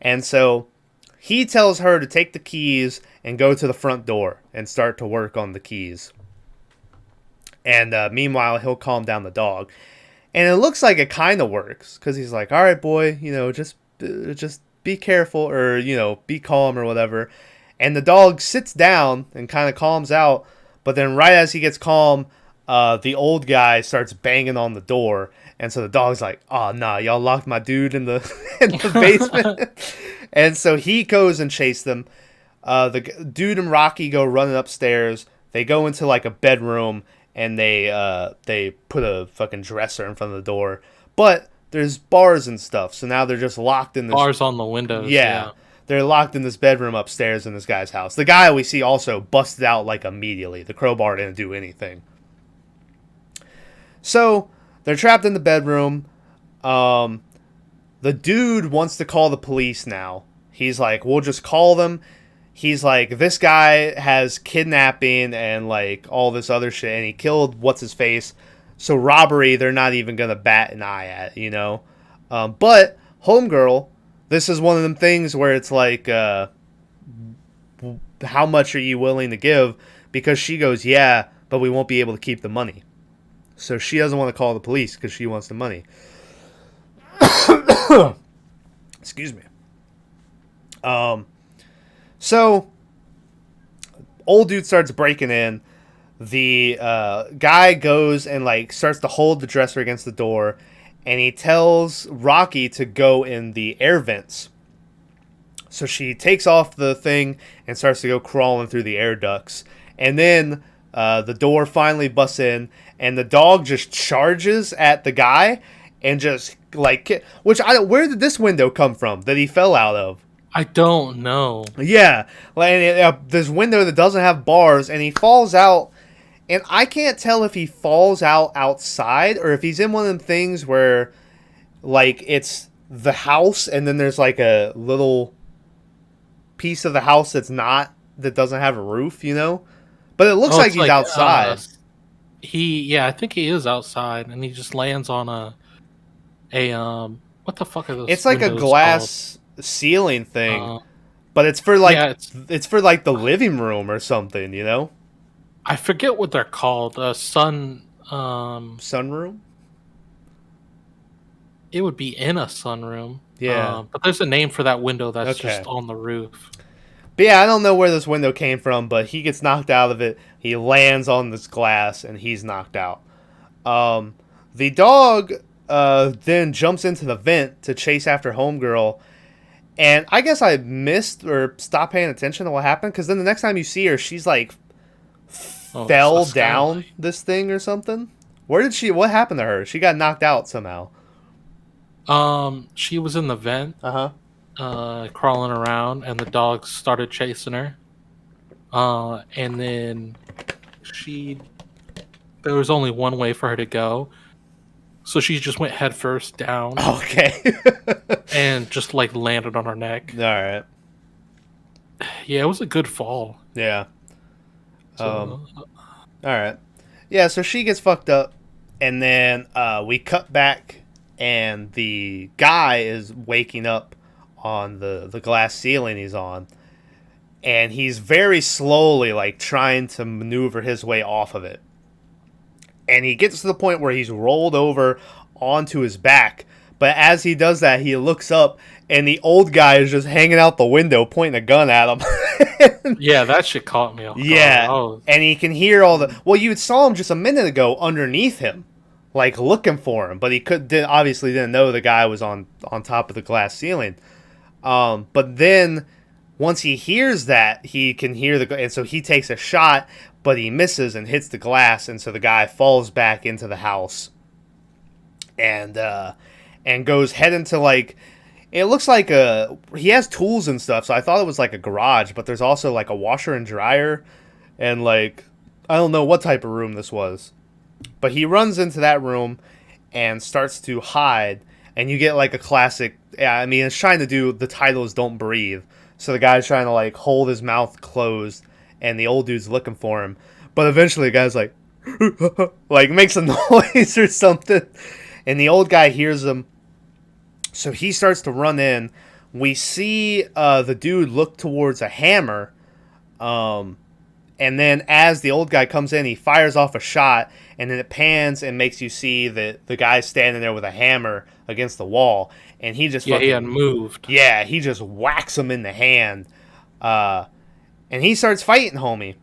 And so he tells her to take the keys and go to the front door and start to work on the keys. And meanwhile, he'll calm down the dog. And it looks like it kind of works, because he's like, all right, boy, just be careful, or, be calm or whatever. And the dog sits down and kind of calms out, but then right as he gets calm, the old guy starts banging on the door. And so the dog's like, oh, nah, y'all locked my dude in the basement. And so he goes and chases them. The dude and Rocky go running upstairs. They go into like a bedroom, and they put a fucking dresser in front of the door. But there's bars and stuff, so now they're just locked in this... Bars on the windows, yeah. They're locked in this bedroom upstairs in this guy's house. The guy we see also busted out like immediately. The crowbar didn't do anything. So they're trapped in the bedroom. The dude wants to call the police now. He's like, we'll just call them. He's like, this guy has kidnapping and like all this other shit, and he killed what's-his-face. So robbery, they're not even going to bat an eye at, But Homegirl, this is one of them things where it's like, how much are you willing to give? Because she goes, yeah, but we won't be able to keep the money. So she doesn't want to call the police because she wants the money. Excuse me. So old dude starts breaking in. The guy goes and like starts to hold the dresser against the door, and he tells Rocky to go in the air vents. So she takes off the thing and starts to go crawling through the air ducts. And then the door finally busts in, and the dog just charges at the guy and just like, where did this window come from that he fell out of? I don't know. Yeah, like this window that doesn't have bars, and he falls out. And I can't tell if he falls out outside or if he's in one of them things where, like, it's the house and then there's like a little piece of the house that doesn't have a roof, you know. But it looks Oh, like it's he's like outside. yeah, I think he is outside, and he just lands on a what the fuck are It's those like a windows called? glass ceiling thing, Uh, but yeah, it's for like the living room or something, you know? I forget what they're called. Sunroom? It would be in a sunroom. Yeah. But there's a name for that window that's Okay. just on the roof. But yeah, I don't know where this window came from, but he gets knocked out of it. He lands on this glass and he's knocked out. The dog then jumps into the vent to chase after Homegirl. And I guess I missed or stopped paying attention to what happened because then the next time you see her, she's like Oh, it's fell a down skylight. this thing or something. What happened to her? She got knocked out somehow. She was in the vent, Uh huh. crawling around, and the dogs started chasing her. And then she, there was only one way for her to go, so she just went headfirst down Okay. and just like landed on her neck. All right. Yeah, it was a good fall. Yeah. So, All right. Yeah, so she gets fucked up, and then we cut back, and the guy is waking up on the glass ceiling he's on, and he's very slowly, like, trying to maneuver his way off of it. And he gets to the point where he's rolled over onto his back, but as he does that, he looks up, and the old guy is just hanging out the window pointing a gun at him. yeah, that shit caught me off guard. Yeah, Oh, and he can hear all the. Well, you saw him just a minute ago underneath him, like looking for him, but he obviously didn't know the guy was on top of the glass ceiling. But then once he hears that, he can hear and so he takes a shot, but he misses and hits the glass, and so the guy falls back into the house, and goes head into like. It looks like he has tools and stuff, so I thought it was like a garage, but there's also like a washer and dryer, and like I don't know what type of room this was, but he runs into that room and starts to hide, and you get like a classic. Yeah, I mean it's trying to do the title is "Don't Breathe," so the guy's trying to like hold his mouth closed, and the old dude's looking for him, but eventually the guy's like, like makes a noise or something, and the old guy hears him. So he starts to run in. We see the dude look towards a hammer. And then as the old guy comes in, he fires off a shot. And then it pans and makes you see that the guy's standing there with a hammer against the wall. And he just yeah, he had moved. Yeah, he just whacks him in the hand. And he starts fighting, homie.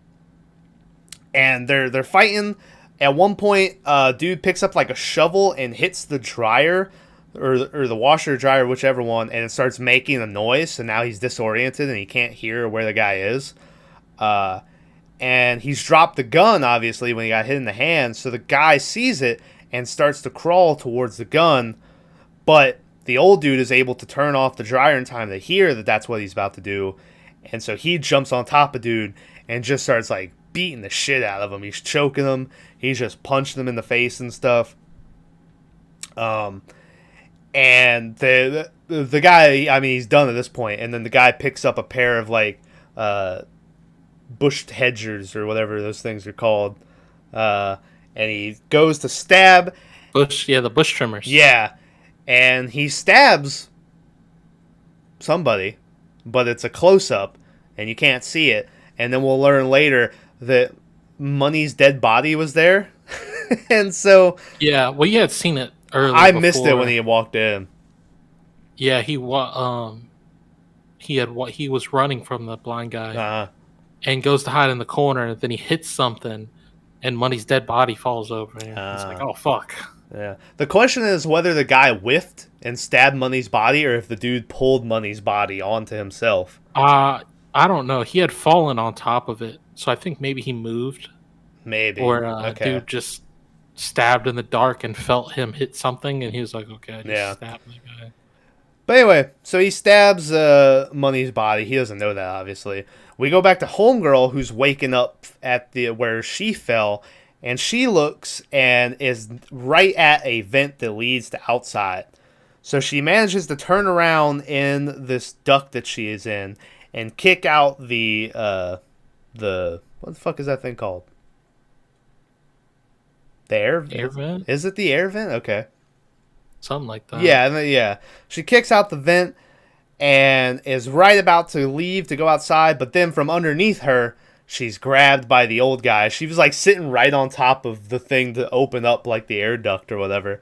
And they're fighting. At one point, dude picks up like a shovel and hits the dryer. Or the washer or dryer, whichever one, and it starts making a noise, so now he's disoriented and he can't hear where the guy is. And he's dropped the gun, obviously, when he got hit in the hand, so the guy sees it and starts to crawl towards the gun, but the old dude is able to turn off the dryer in time to hear that that's what he's about to do, and so he jumps on top of dude and just starts, like, beating the shit out of him. He's choking him, he's just punching him in the face and stuff. And the guy, I mean, he's done at this point, and then the guy picks up a pair of like bush hedgers or whatever those things are called, and he goes to stab. The bush trimmers. Yeah, and he stabs somebody, but it's a close up, and you can't see it. And then we'll learn later that Money's dead body was there, and so Yeah, well, you had seen it earlier. I missed it when he walked in. Yeah, he was running from the blind guy and goes to hide in the corner. Then he hits something, and Money's dead body falls over. And it's like, oh fuck. Yeah. The question is whether the guy whiffed and stabbed Money's body, or if the dude pulled Money's body onto himself. I don't know. He had fallen on top of it, so I think maybe he moved. Maybe. Or dude just stabbed in the dark and felt him hit something, and he was like, okay, I just stabbed the guy. But anyway, so he stabs Money's body. He doesn't know that, obviously. We go back to Homegirl, who's waking up at the where she fell, and she looks and is right at a vent that leads to outside. So she manages to turn around in this duct that she is in and kick out the what the fuck is that thing called? The Air vent? Is it the air vent? Okay. Something like that. Yeah, yeah. She kicks out the vent and is right about to leave to go outside, but then from underneath her, she's grabbed by the old guy. She was like sitting right on top of the thing to open up like the air duct or whatever.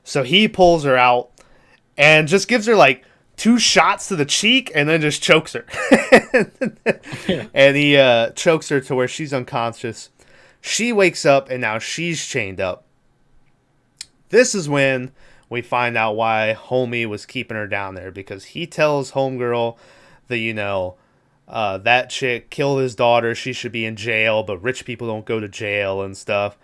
So he pulls her out and just gives her like 2 shots to the cheek and then just chokes her. And he chokes her to where she's unconscious. She wakes up and now she's chained up. This is when we find out why Homie was keeping her down there, because he tells Homegirl that, that chick killed his daughter, she should be in jail, but rich people don't go to jail and stuff.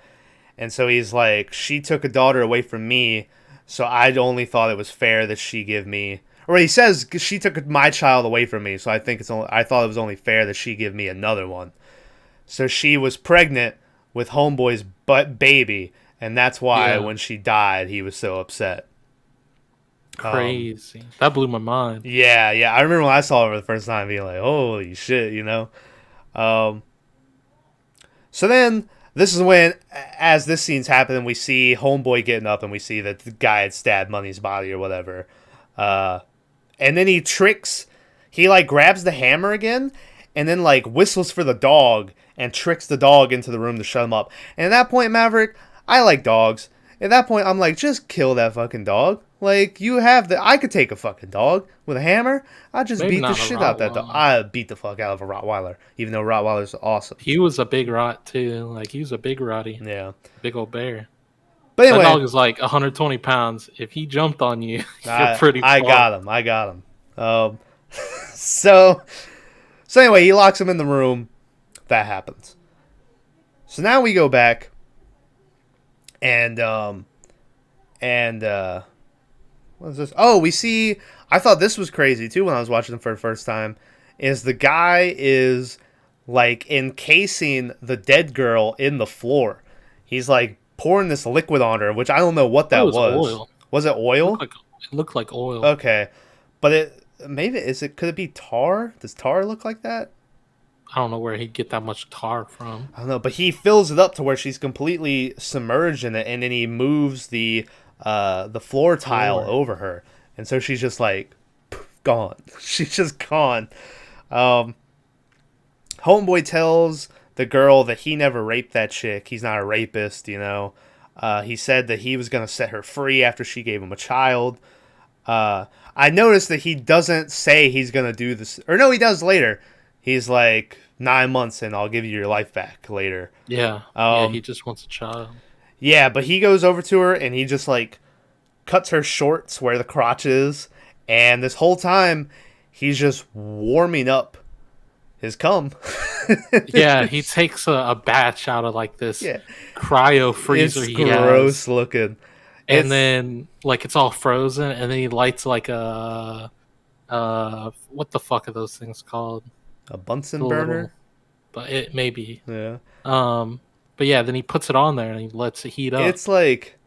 And so he's like, she took a daughter away from me, so I only thought it was fair that she give me, or he says she took my child away from me, so I thought it was only fair that she give me another one. So she was pregnant with Homeboy's baby, and that's why when she died, he was so upset. Crazy. That blew my mind. Yeah. I remember when I saw it for the first time being like, holy shit, So then, this is when, as this scene's happening, we see Homeboy getting up and we see that the guy had stabbed Money's body or whatever. And then he grabs the hammer again and then, whistles for the dog and tricks the dog into the room to shut him up. And at that point, Maverick, I like dogs. At that point, I'm like, just kill that fucking dog. Like, I could take a fucking dog with a hammer. I'd just beat the shit out of that dog. I'd beat the fuck out of a Rottweiler, even though Rottweilers are awesome. He was a big rot, too. Like, he was a big rotty. Yeah. Big old bear. But anyway. That dog is like 120 pounds. If he jumped on you, you're pretty I got him. So anyway, he locks him in the room. That happens. So now we go back. And what is this? Oh, we see. I thought this was crazy too when I was watching them for the first time. Is the guy is like encasing the dead girl in the floor? He's like pouring this liquid on her, which I don't know what that was. Oil. Was it oil? It looked like oil. Okay, but could it be tar? Does tar look like that? I don't know where he'd get that much tar from. I don't know, but he fills it up to where she's completely submerged in it, and then he moves the floor tile over her, and so she's just like gone. She's just gone. Homeboy tells the girl that he never raped that chick. He's not a rapist, He said that he was gonna set her free after she gave him a child. I noticed that he doesn't say he's gonna do this, or no, he does later. He's like, 9 months and I'll give you your life back later. Yeah. He just wants a child. Yeah, but he goes over to her and he just cuts her shorts where the crotch is, and this whole time he's just warming up his cum. Yeah, he takes a batch out of this cryo freezer. It's gross looking. And then it's all frozen, and then he lights a what the fuck are those things called? A Bunsen burner? But it maybe. Yeah. But yeah, then he puts it on there and he lets it heat up. It's like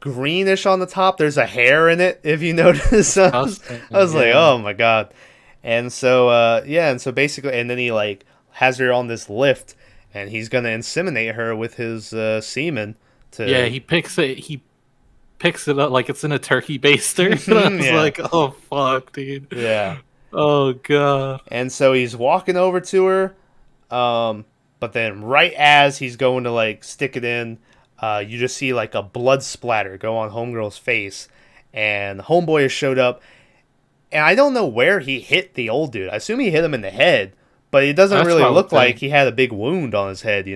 greenish on the top. There's a hair in it, if you notice. I was like, oh my god. And so and so basically, and then he has her on this lift, and he's gonna inseminate her with his semen. He picks it up like it's in a turkey baster. And I was like, oh fuck, dude. Yeah. Oh god. And so he's walking over to her, but then right as he's going to stick it in, you just see a blood splatter go on Homegirl's face, and Homeboy has showed up, and I don't know where he hit the old dude. I assume he hit him in the head, but it doesn't really look like he had a big wound on his head,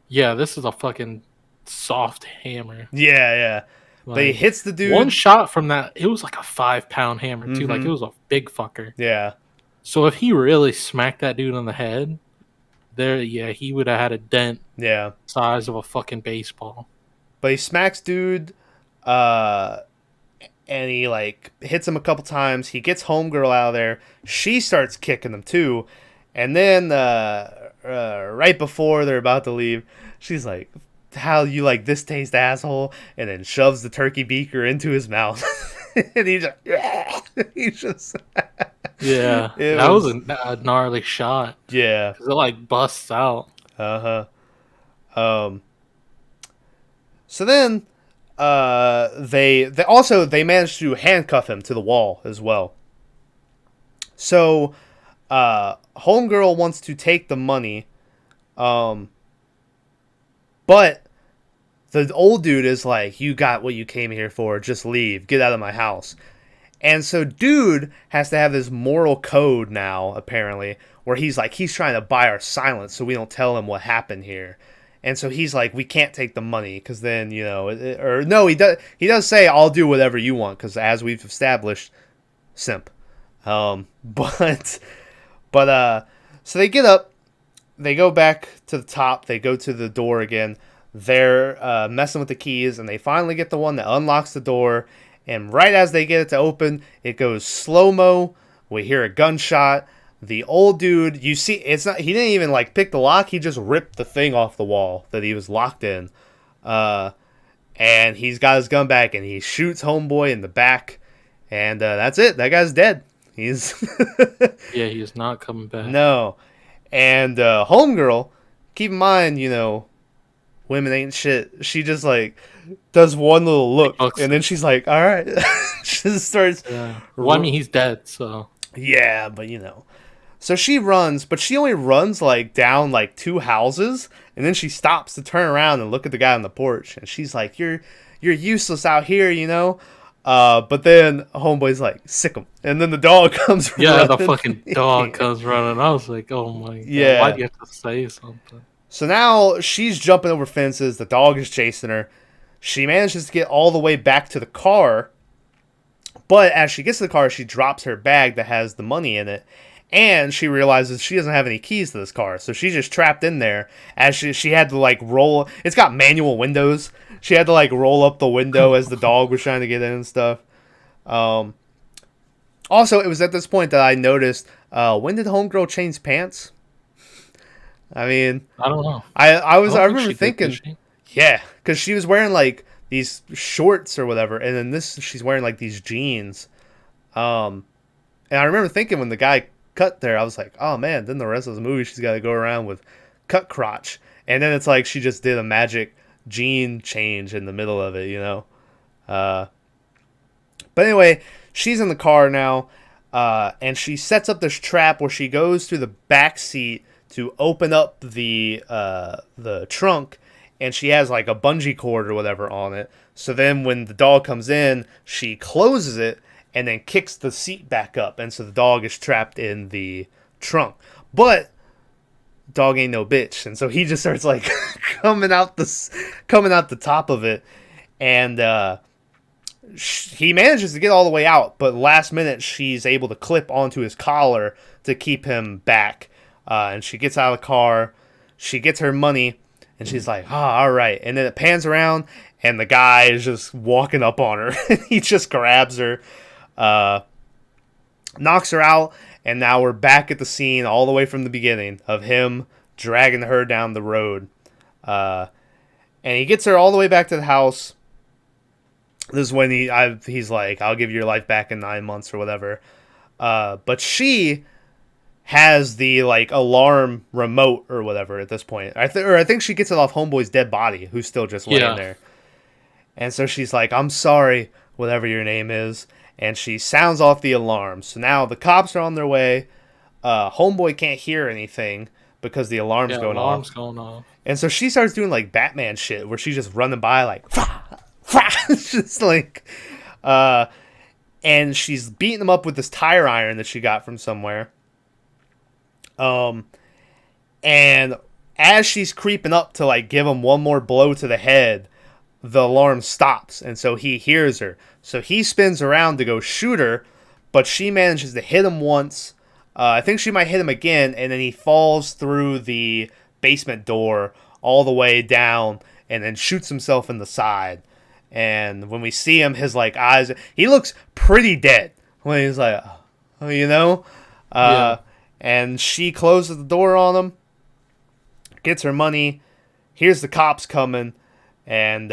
Yeah, this is a fucking soft hammer. Yeah. But he hits the dude. One shot from that, it was like a 5-pound hammer too. Mm-hmm. It was a big fucker. Yeah. So if he really smacked that dude on the head, he would have had a dent. Yeah. Size of a fucking baseball. But he smacks dude, and he like hits him a couple times. He gets homegirl out of there. She starts kicking him too, and then right before they're about to leave, she's like, "How you like this taste, asshole?" And then shoves the turkey beaker into his mouth, and he just Yeah, that was a gnarly shot. Yeah, 'cause it like busts out. So then, they managed to handcuff him to the wall as well. So, homegirl wants to take the money, but the old dude is like, "You got what you came here for. Just leave. Get out of my house." And so dude has to have this moral code now, apparently, where he's trying to buy our silence so we don't tell him what happened here. And so he's like, we can't take the money because then, he does say, "I'll do whatever you want," because as we've established, simp. But so they get up, they go back to the top, they go to the door again. They're messing with the keys, and they finally get the one that unlocks the door. And right as they get it to open, it goes slow-mo. We hear a gunshot. The old dude, you see, he didn't even like pick the lock. He just ripped the thing off the wall that he was locked in. And he's got his gun back, and he shoots homeboy in the back. And that's it. That guy's dead. He's Yeah, he's not coming back. No. And homegirl, keep in mind, women ain't shit. She just like does one little look, and then she's like, "All right." She just starts. Yeah. Well, I mean, he's dead, so. Yeah, but So she runs, but she only runs like down like 2 houses, and then she stops to turn around and look at the guy on the porch, and she's like, "You're useless out here, But then homeboy's like, "Sick him," and then the dog comes. Yeah, the fucking dog comes running. I was like, "Oh my god!" Yeah. Why do you have to say something? So now she's jumping over fences. The dog is chasing her. She manages to get all the way back to the car. But as she gets to the car, she drops her bag that has the money in it. And she realizes she doesn't have any keys to this car. So she's just trapped in there. As she had to like roll. It's got manual windows. She had to like roll up the window as the dog was trying to get in and stuff. Also, it was at this point that I noticed, when did homegirl change pants? I mean, I don't know. I remember thinking, yeah, because she was wearing like these shorts or whatever, and then she's wearing like these jeans. And I remember thinking when the guy cut there, I was like, oh man, then the rest of the movie she's got to go around with cut crotch, and then it's like she just did a magic jean change in the middle of it, But anyway, she's in the car now, and she sets up this trap where she goes through the back seat to open up the trunk, and she has like a bungee cord or whatever on it. So then when the dog comes in, she closes it and then kicks the seat back up, and so the dog is trapped in the trunk. But dog ain't no bitch, and so he just starts like coming out the top of it, and he manages to get all the way out, but last minute she's able to clip onto his collar to keep him back. And she gets out of the car, she gets her money, and she's like, all right. And then it pans around, and the guy is just walking up on her. He just grabs her, knocks her out, and now we're back at the scene all the way from the beginning of him dragging her down the road. And he gets her all the way back to the house. This is when he's like, "I'll give you your life back in 9 months," or whatever. But she has the like alarm remote or whatever at this point. I think she gets it off homeboy's dead body, who's still just laying there. And so she's like, "I'm sorry, whatever your name is," and she sounds off the alarm. So now the cops are on their way. Homeboy can't hear anything because the alarm's going off. And so she starts doing like Batman shit, where she's just running by like, it's just like, and she's beating him up with this tire iron that she got from somewhere. And as she's creeping up to like give him one more blow to the head, the alarm stops, and so he hears her. So he spins around to go shoot her, but she manages to hit him once. I think she might hit him again, and then he falls through the basement door all the way down, and then shoots himself in the side. And when we see him, his like eyes, he looks pretty dead when he's like, oh, you know. Yeah. And she closes the door on him, gets her money, hears the cops coming, and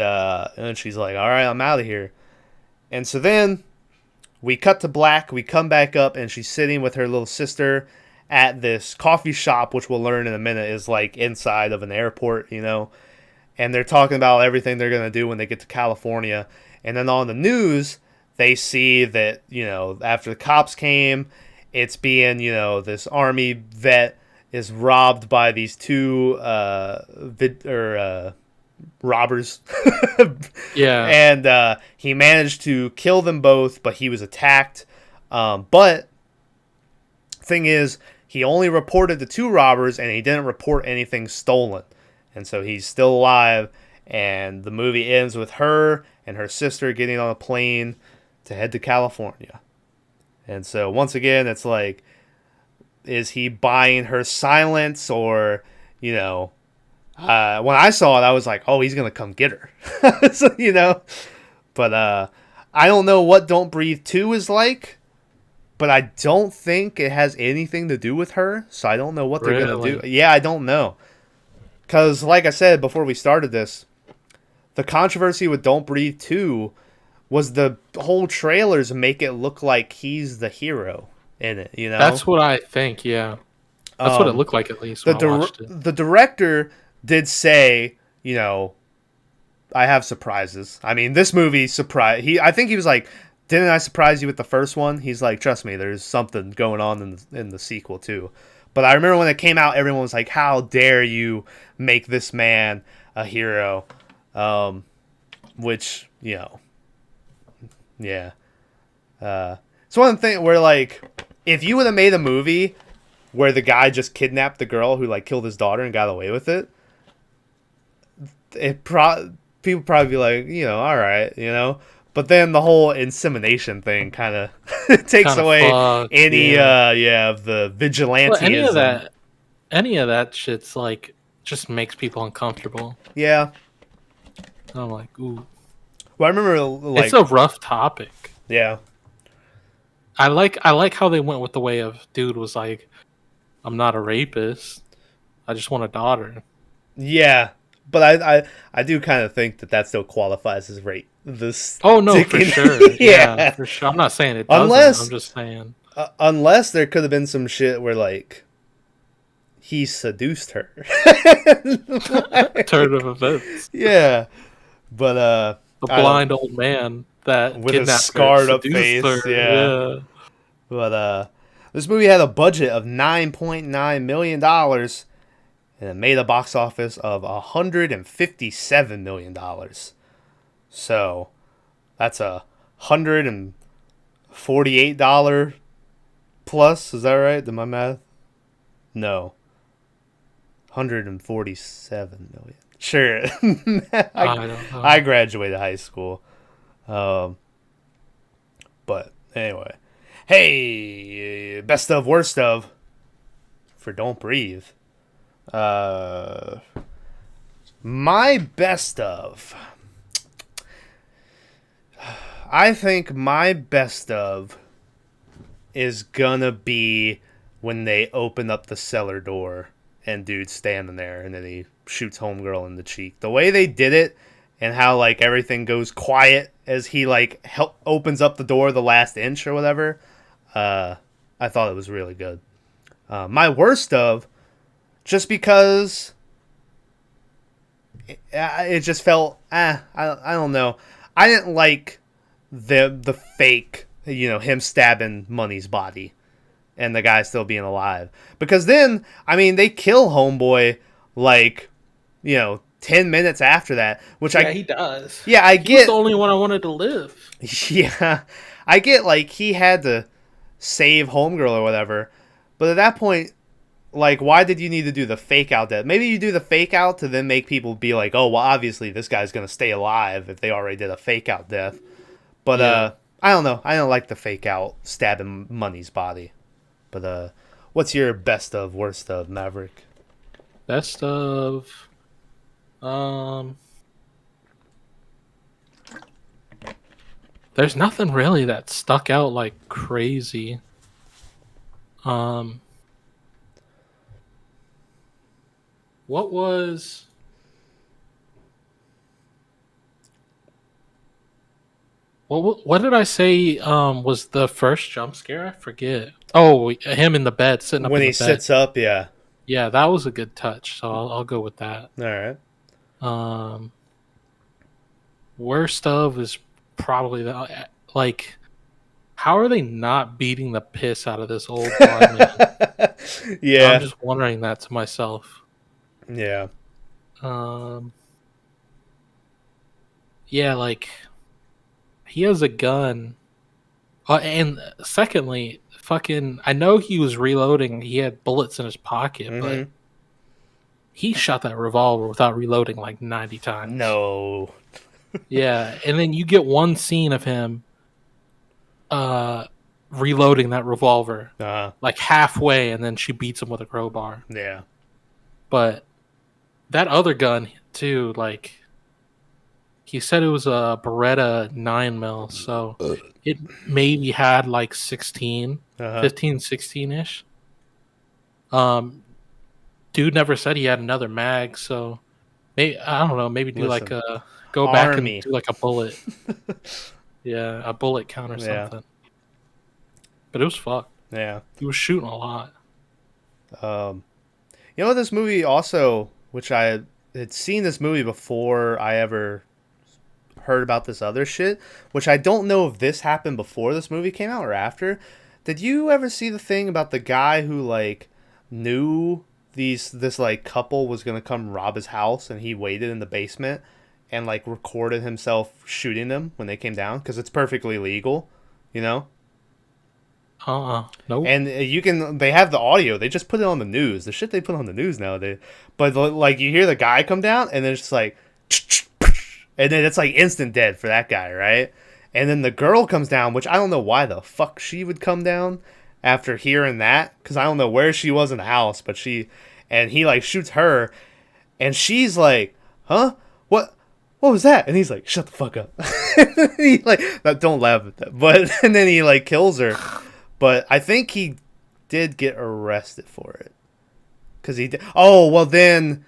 she's like, all right, I'm out of here. And so then we cut to black, we come back up, and she's sitting with her little sister at this coffee shop, which we'll learn in a minute is like inside of an airport, you know. And they're talking about everything they're going to do when they get to California. And then on the news, they see that, you know, after the cops came, it's being, you know, this army vet is robbed by these two robbers. Yeah. And he managed to kill them both, but he was attacked. But thing is, he only reported the two robbers, and he didn't report anything stolen. And so he's still alive, and the movie ends with her and her sister getting on a plane to head to California. And so once again, it's like, is he buying her silence, or, you know, when I saw it, I was like, oh, he's going to come get her. So, you know, but I don't know what Don't Breathe 2 is like, but I don't think it has anything to do with her, so I don't know what they're going to do. Yeah, I don't know. Because, like I said before we started this, the controversy with Don't Breathe 2 was the whole trailers make it look like he's the hero in it, you know? That's what I think, yeah. That's what it looked like, at least, when I watched it. The director did say, you know, I have surprises. I mean, this movie surprised... I think he was like, didn't I surprise you with the first one? He's like, trust me, there's something going on in the sequel, too. But I remember when it came out, everyone was like, how dare you make this man a hero? Which, you know, yeah. It's one thing where, like, if you would have made a movie where the guy just kidnapped the girl who, like, killed his daughter and got away with it, people probably be like, you know, all right, you know? But then the whole insemination thing kind of takes away any of the vigilantism. Well, any of that shit's like just makes people uncomfortable. Yeah. I'm like, ooh. Well, I remember like, it's a rough topic. Yeah. I like how they went with the way of dude was like, I'm not a rapist. I just want a daughter. Yeah. But I do kind of think that still qualifies as rape. Oh no, for sure. Yeah, for sure. I'm not saying it doesn't. I'm just saying. Unless there could have been some shit where like he seduced her. Turn of events. Yeah, but the blind old man that with a scarred up face. Yeah. But this movie had a budget of $9.9 million. And it made a box office of $157 million. So that's $148 plus. Is that right? Did my math? No. 147 million. Sure. I graduated high school. But anyway. Hey, best of, worst of for Don't Breathe. My best of. I think my best of is gonna be when they open up the cellar door and dude's standing there and then he shoots homegirl in the cheek. The way they did it and how like everything goes quiet as he like opens up the door the last inch or whatever. I thought it was really good. My worst of, just because it just felt, I don't know. I didn't like the fake, you know, him stabbing Money's body and the guy still being alive. Because then, I mean, they kill Homeboy like, you know, 10 minutes after that, which he does. Yeah, I get. He's the only one I wanted to live. Yeah, I get like he had to save Homegirl or whatever, but at that point, like, why did you need to do the fake out death? Maybe you do the fake out to then make people be like, oh, well, obviously this guy's going to stay alive if they already did a fake out death. But, I don't know. I don't like the fake out stabbing Money's body. But, what's your best of, worst of, Maverick? Best of, There's nothing really that stuck out like crazy. Um, what was what did I say? Was the first jump scare? I forget. Oh, him in the bed, sitting up When in he the bed. sits up, yeah. Yeah, that was a good touch. So I'll go with that. All right. Um, Worst of is probably the like. How are they not beating the piss out of this old blind man? I'm Yeah. just wondering that to myself. Yeah. Um, yeah, like he has a gun. And secondly, fucking, I know he was reloading. He had bullets in his pocket, but Mm-hmm. he shot that revolver without reloading like 90 times. No. Yeah, and then you get one scene of him uh reloading that revolver like halfway, and then she beats him with a crowbar. Yeah. But that other gun too, like he said it was a Beretta 9mm, so it maybe had like 16, Uh-huh. 15, 16-ish. Um, Dude never said he had another mag, so maybe, I don't know, maybe do like Listen. a go back and Army. do like a bullet. Yeah, a bullet count or Yeah. something. But it was fucked. Yeah. He was shooting a lot. You know this movie also, which I had seen this movie before I ever heard about this other shit, which I don't know if this happened before this movie came out or after. Did you ever see the thing about the guy who like knew this like couple was gonna come rob his house, and he waited in the basement and like recorded himself shooting them when they came down because it's perfectly legal, you know? Nope. And they have the audio. They just put it on the news. The shit they put on the news nowadays. But like you hear the guy come down, and then it's just like, and then it's like instant dead for that guy, right? And then the girl comes down, which I don't know why the fuck she would come down after hearing that, because I don't know where she was in the house, but and he like shoots her, and she's like, huh? What was that? And he's like, shut the fuck up. He like, don't laugh at that. But and then he like kills her. But I think he did get arrested for it. Because he did. Oh, well, then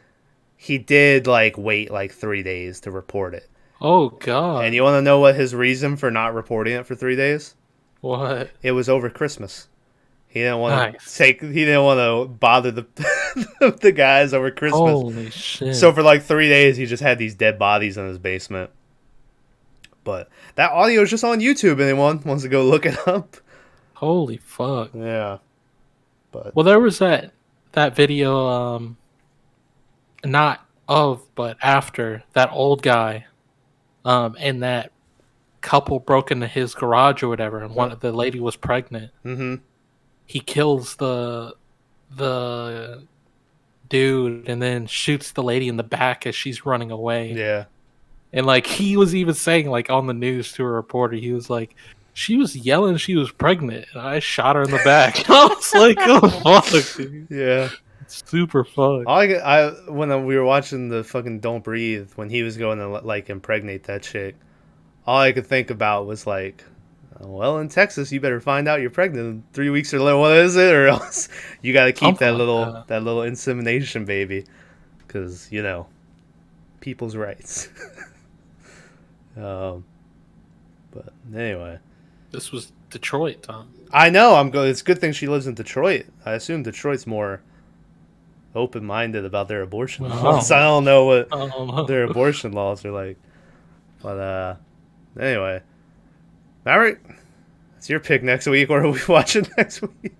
he did, like, wait, like, 3 days to report it. Oh, God. And you want to know what his reason for not reporting it for 3 days? What? It was over Christmas. He didn't want Nice. He didn't want to bother the the guys over Christmas. Holy shit. So for like 3 days, he just had these dead bodies in his basement. But that audio is just on YouTube. Anyone wants to go look it up? Holy fuck. Yeah. But Well, there was that video, not of, but after that old guy, and that couple broke into his garage or whatever, and the lady was pregnant. Mm-hmm. He kills the dude and then shoots the lady in the back as she's running away. Yeah. And like he was even saying, like, on the news to a reporter, he was like, she was yelling she was pregnant, and I shot her in the back. I was like, oh fuck, dude. Yeah. It's super fun. When we were watching the fucking Don't Breathe, when he was going to like impregnate that chick, all I could think about was like, well, in Texas, you better find out you're pregnant in 3 weeks or what is it, or else you got to keep Something that like that. little insemination baby, because people's rights. But anyway, This was Detroit, Tom. I know It's a good thing she lives in Detroit. I assume Detroit's more open-minded about their abortion laws. I don't know what their abortion laws are like, but anyway, Maverick, it's your pick next week. What are we watching next week?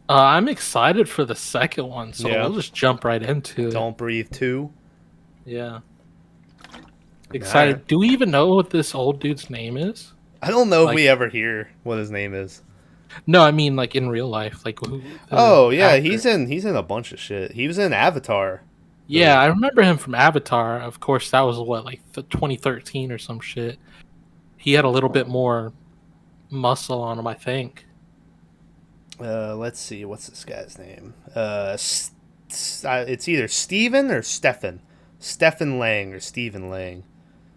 I'm excited for the second one, so Yeah. we'll just jump right into it. Don't Breathe 2. Yeah. Excited. Right. Do we even know what this old dude's name is? I don't know if Like- we ever hear what his name is. No, I mean like in real life. Like who? Oh yeah, actor. he's in a bunch of shit. He was in Avatar. Yeah, I remember him from Avatar. Of course, that was what, like 2013 or some shit. He had a little bit more muscle on him, I think. Let's see, what's this guy's name? It's either Steven or Stefan. Stefan Lang or Stephen Lang.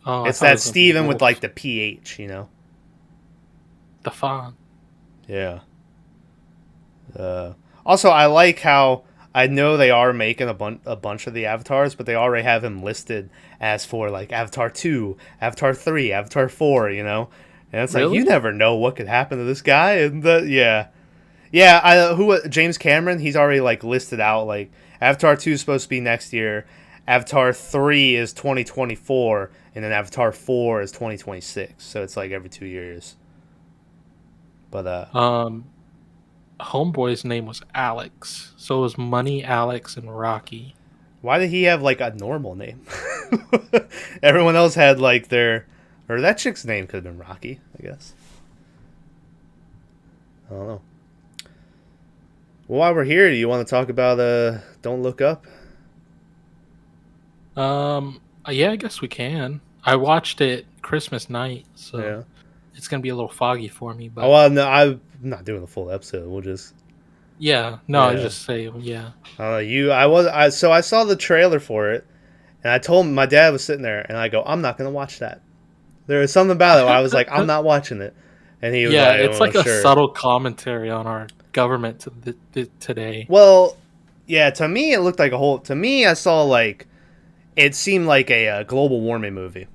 Oh, I It's thought it that was gonna be Steven with Wolf. like the PH, you know? Stefan. Yeah. Also, I like how I know they are making a bunch of the avatars, but they already have him listed as for like Avatar 2, Avatar 3, Avatar 4, you know? And it's like, you Really? never know what could happen to this guy. And yeah. Yeah, James Cameron, he's already like listed out like Avatar 2 is supposed to be next year, Avatar 3 is 2024, and then Avatar 4 is 2026. So it's like every 2 years. But Homeboy's name was Alex, so it was Money, Alex, and Rocky. why did he have like a normal name? Everyone else had like or that chick's name could have been Rocky, I guess. I don't know. Well, while we're here, do you want to talk about Don't Look Up? Yeah, I guess we can. I watched it Christmas night, so Yeah. it's gonna be a little foggy for me. But Oh, well, no, I'm not doing the full episode. We'll just. yeah, no, I Yeah. just say yeah. I don't know. So I saw the trailer for it, and I told my dad was sitting there, and I go, I'm not gonna watch that. There was something about it where I was like, I'm not watching it, and he was Yeah, like, it's oh, like a sure. subtle commentary on our government today. Well, yeah. To me, it looked like a whole. To me, I saw like, it seemed like a global warming movie,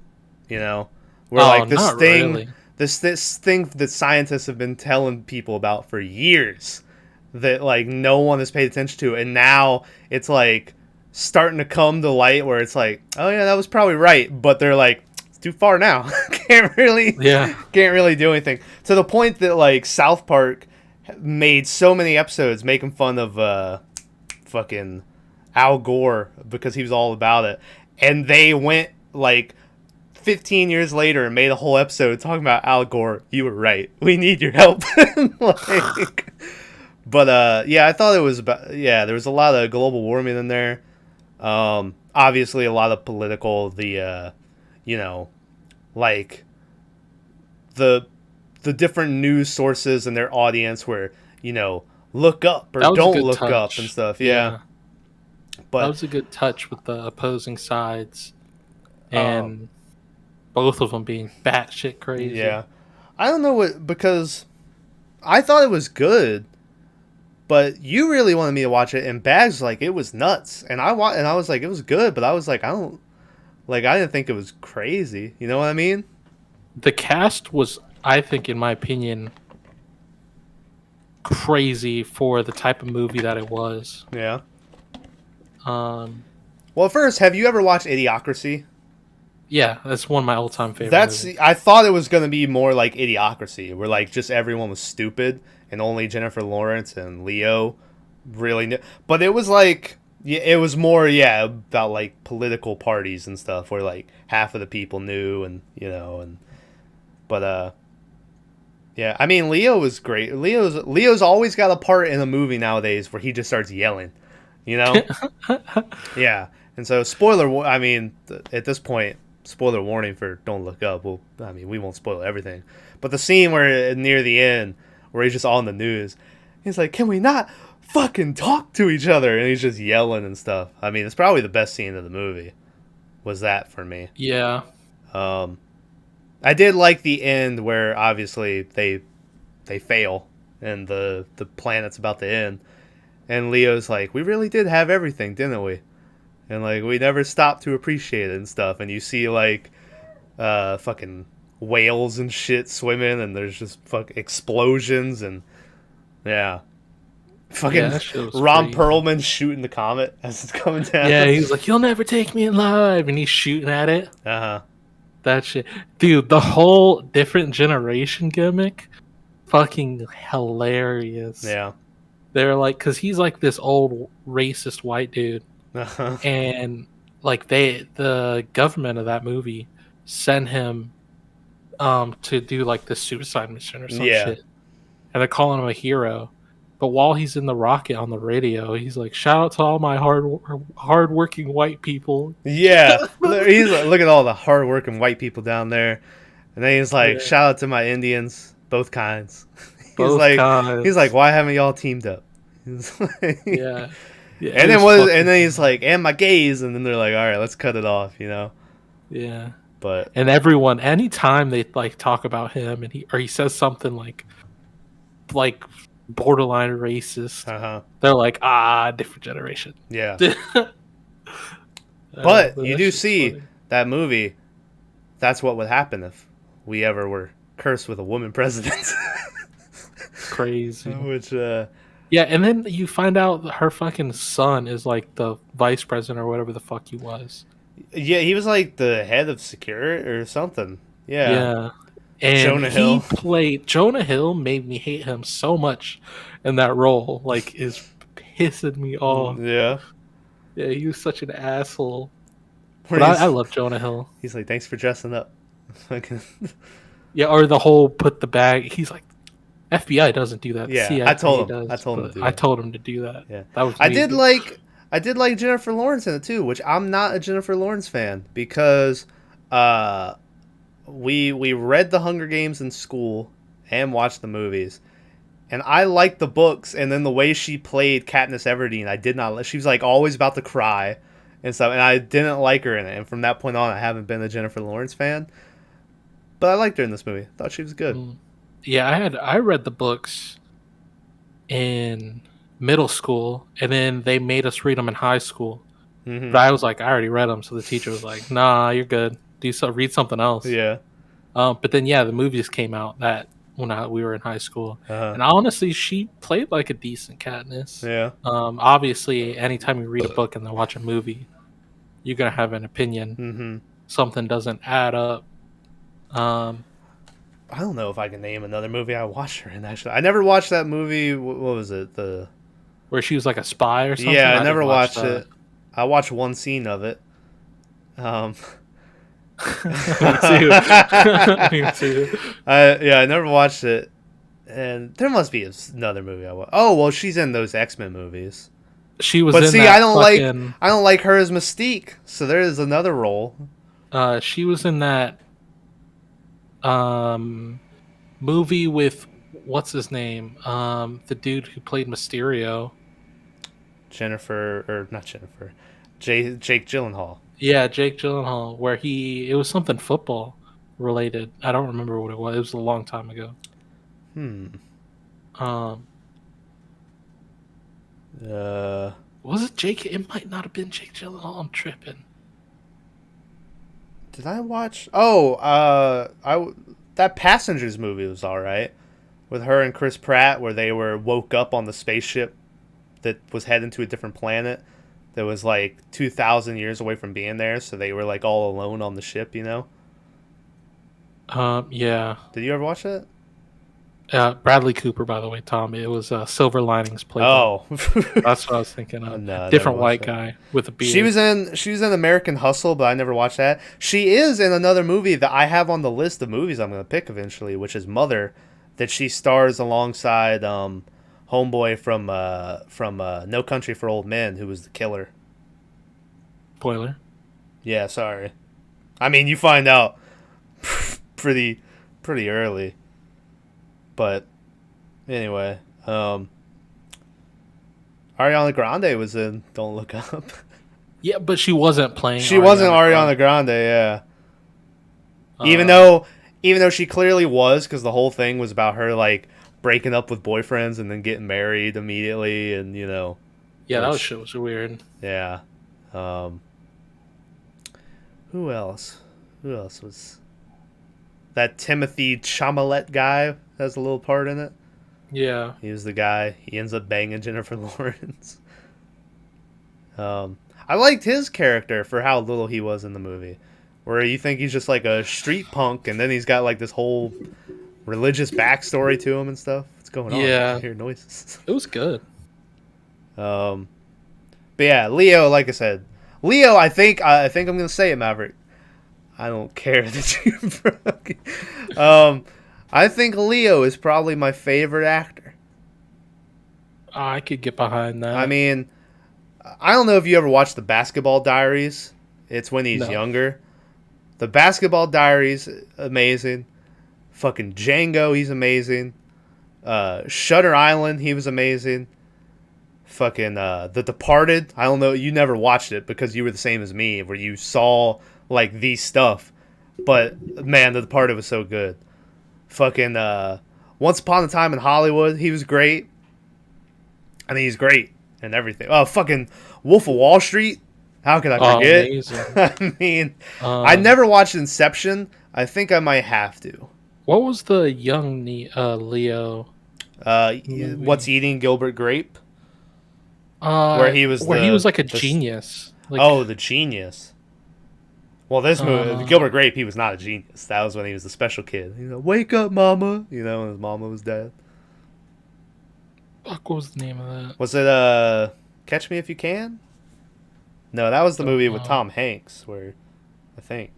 you know, where like this not thing, really. this thing that scientists have been telling people about for years, that like no one has paid attention to, and now it's like starting to come to light where it's like, oh yeah, that was probably right, but they're like, it's too far now. can't really do anything, to the point that like South Park made so many episodes making fun of fucking Al Gore because he was all about it, and they went like 15 years later and made a whole episode talking about Al Gore. You were right. We need your help. like, but yeah, I thought it was about, yeah, there was a lot of global warming in there. Obviously a lot of political, you know, like the different news sources and their audience where, you know, look up or don't look up and stuff. Yeah. But that was a good touch with the opposing sides, and both of them being batshit crazy. Yeah, I don't know because I thought it was good, but you really wanted me to watch it, and Bags like it was nuts, and I was like it was good, but I was like I didn't think it was crazy. You know what I mean? The cast was, I think, in my opinion, crazy for the type of movie that it was. Yeah. Um. Well, first, have you ever watched Idiocracy? Yeah, that's one of my all-time favorites. I thought it was gonna be more like Idiocracy, where like just everyone was stupid and only Jennifer Lawrence and Leo really knew. But it was like, yeah, it was more about like political parties and stuff, where like half of the people knew, and you know, but yeah, I mean Leo was great. Leo's always got a part in a movie nowadays where he just starts yelling, you know. Yeah, and so I mean, at this point, spoiler warning for Don't Look Up. Well, I mean, we won't spoil everything, but the scene where near the end, where he's just on the news, he's like, "Can we not fucking talk to each other?" And he's just yelling and stuff. I mean, it's probably the best scene of the movie. Was that for me? Yeah. I did like the end where obviously they fail and the planet's about to end, and Leo's like, "We really did have everything, didn't we?" And like we never stopped to appreciate it and stuff. And you see like fucking whales and shit swimming, and there's just explosions and yeah. Fucking Ron crazy. Perlman shooting the comet as it's coming down. Yeah, he's like, "You'll never take me alive," and he's shooting at it. That shit, dude. The whole different generation gimmick, fucking hilarious. Yeah. They're like, because he's like this old racist white dude. And like the government of that movie sent him to do like the suicide mission or some shit, and they're calling him a hero. But while he's in the rocket on the radio, he's like, "Shout out to all my hardworking white people." Yeah, he's like, look at all the hardworking white people down there, and then he's like, "Shout out to my Indians, both kinds." He's like, "Why haven't y'all teamed up?" Yeah. Yeah, and then he's like, "And my gays," and then they're like, "All right, let's cut it off," you know. Yeah. But And everyone, anytime they like talk about him, and he says something like borderline racist, they're like, different generation. yeah. But But you that do shit's see funny. that movie. That's what would happen if we ever were cursed with a woman president. Crazy. Which, Yeah, and then you find out that her fucking son is like the vice president or whatever the fuck he was. yeah, he was like the head of security or something. Yeah. Yeah. And Jonah Hill. Jonah Hill made me hate him so much in that role. Like, is pissing me off. Yeah. Yeah, he was such an asshole. Where But I love Jonah Hill. He's like, thanks for dressing up. Yeah, or the whole put the bag. He's like, FBI doesn't do that. Yeah, CIA I told him. does, I told him to do I that. told him to do that. Yeah. That was I me. did like Jennifer Lawrence in it too, which I'm not a Jennifer Lawrence fan because we read the Hunger Games in school and watched the movies. And I liked the books, and then the way she played Katniss Everdeen, I did not. She was like always about to cry and stuff, and I didn't like her in it. And from that point on, I haven't been a Jennifer Lawrence fan. But I liked her in this movie. Thought she was good. Yeah, I read the books in middle school, and then they made us read them in high school. Mm-hmm. But I was like, I already read them, so the teacher was like, "Nah, you're good. Read something else." Yeah. But then the movies came out that when we were in high school, Uh-huh. and honestly, she played like a decent Katniss. Yeah. Obviously, anytime you read a book and then watch a movie, you're gonna have an opinion. Mm-hmm. Something doesn't add up. I don't know if I can name another movie I watched her in. Actually, I never watched that movie. What was it? Where she was like a spy or something. Yeah, I never didn't watch watched that. it. I watched one scene of it. Me too. I never watched it, and there must be another movie I watched. Oh well, she's in those X-Men movies. She was. But in see, that I don't like her as Mystique. So there is another role. She was in that movie with what's his name? The dude who played Mysterio. Jake Gyllenhaal. Yeah, Jake Gyllenhaal. Where it was something football related. I don't remember what it was. It was a long time ago. Was it Jake? It might not have been Jake Gyllenhaal. I'm tripping. Did I watch? That Passengers movie was all right, with her and Chris Pratt, where they were woke up on the spaceship that was heading to a different planet that was like 2,000 years away from being there, so they were like all alone on the ship, you know? Yeah. Did you ever watch that? Bradley Cooper, by the way, Tom. It was Silver Linings Playbook. Oh, That's what I was thinking of. No, I different never white watched that. guy with a beard. She was in American Hustle, but I never watched that. She is in another movie that I have on the list of movies I'm going to pick eventually, which is Mother, that she stars alongside homeboy from No Country for Old Men, who was the killer. Spoiler. Yeah, sorry. I mean, you find out pretty early. But anyway, Ariana Grande was in Don't Look Up. Yeah, but she wasn't playing. She wasn't Ariana Grande, yeah. Even though she clearly was, because the whole thing was about her like breaking up with boyfriends and then getting married immediately, and you know. Yeah, that shit was weird. Yeah. Who else? Who else was that? Timothy Chalamet guy has a little part in it. Yeah. He was the guy. He ends up banging Jennifer Lawrence. I liked his character for how little he was in the movie. Where you think he's just like a street punk, and then he's got like this whole religious backstory to him and stuff. What's going on? Yeah. I hear noises. It was good. But yeah, Leo, like I said, I think I'm gonna say it, Maverick. I don't care that you. I think Leo is probably my favorite actor. I could get behind that. I mean, I don't know if you ever watched the Basketball Diaries. It's when he's younger. The Basketball Diaries, amazing. Fucking Django, he's amazing. Shutter Island, he was amazing. Fucking The Departed. I don't know, you never watched it because you were the same as me, where you saw like these stuff. But man, The Departed was so good. Fucking Once Upon a Time in Hollywood, he was great. I mean, he's great and everything. Oh, fucking Wolf of Wall Street. How could I Oh, forget? amazing. I mean, I Um, never watched Inception. I think I might have to. what was the young Leo What's movie? Eating Gilbert Grape? Where he was Where he was like a the genius. Like, oh, the genius. Well, this movie, uh, Gilbert Grape, he was not a genius. That was when he was the special kid. You know, wake up, mama. You know, when his mama was dead. fuck, what was the name of that? Was it Catch Me If You Can? No, that was the Don't movie with know. Tom Hanks, where I think.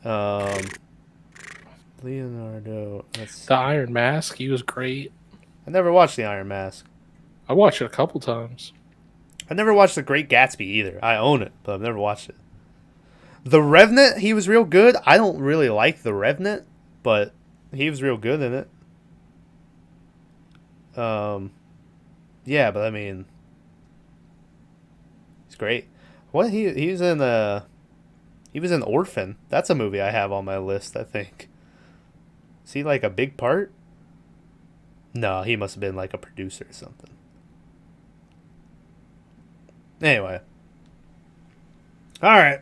Um, Leonardo. The Iron Mask. He was great. I never watched The Iron Mask. I watched it a couple times. I never watched The Great Gatsby either. I own it, but I've never watched it. The Revenant, he was real good. I don't really like The Revenant, but he was real good in it. Yeah, but I mean, he's great. What he was in he was in Orphan. That's a movie I have on my list. I think. Is he like a big part? No, he must have been like a producer or something. Anyway, all right.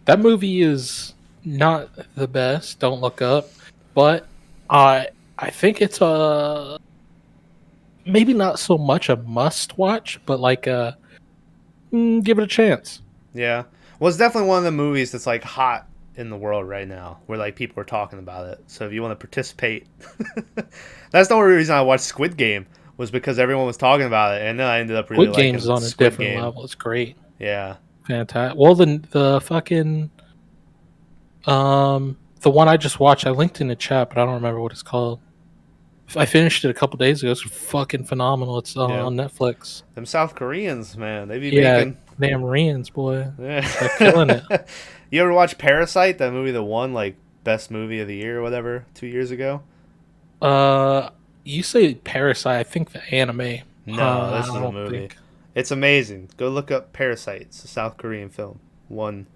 That movie is not the best. Don't look up, but I think it's a maybe not so much a must watch, but like give it a chance. Yeah. Well, it's definitely one of the movies that's like hot in the world right now, where like people are talking about it. So if you want to participate, that's the only reason I watched Squid Game was because everyone was talking about it, and then I ended up really Squid Game's liking on a Squid different Game. level. It's great, Yeah. fantastic. Well, the fucking the one I just watched, I linked in the chat, but I don't remember what it's called. I finished it a couple days ago. It's fucking phenomenal. It's Yeah. on Netflix. Them South Koreans, man, they be Yeah, making. damn Koreans, boy, Yeah. they're killing it. You ever watch Parasite? That movie that won like best movie of the year or whatever 2 years ago. Uh, you say Parasite? I think the anime. No, I this is a don't movie. think. It's amazing. Go look up Parasite. It's a South Korean film. Won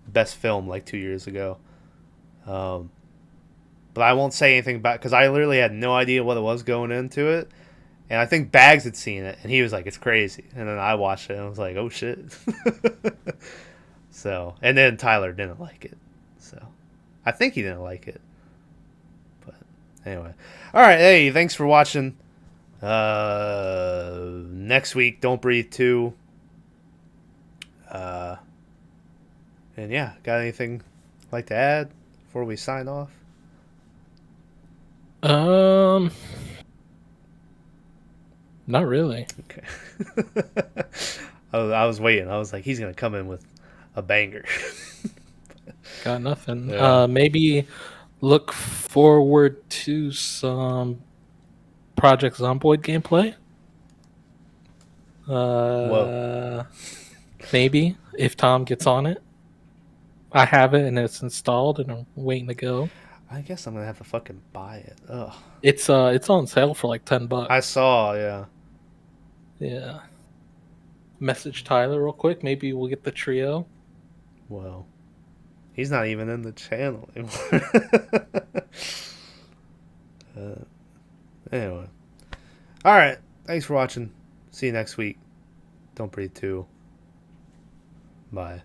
best film like 2 years ago. Um, but I won't say anything about because I literally had no idea what it was going into it. And I think Bags had seen it, and he was like, "It's crazy." And then I watched it, and I was like, "Oh shit!" So, and then Tyler didn't like it. So, I think he didn't like it. But anyway, all right. Hey, thanks for watching. Next week, Don't Breathe 2. And yeah, got anything like to add before we sign off? Um, not really. Okay. I was waiting. I was like, he's gonna come in with a banger. Got nothing. Yeah. Maybe look forward to some Project Zomboid gameplay. Whoa. Maybe if Tom gets on it. I have it and it's installed and I'm waiting to go. I guess I'm gonna have to fucking buy it. Ugh. It's on sale for like $10. I saw. Yeah. Yeah. Message Tyler real quick. Maybe we'll get the trio. Well, he's not even in the channel anymore. Anyway. All right. Thanks for watching. See you next week. Don't breathe 2. Bye.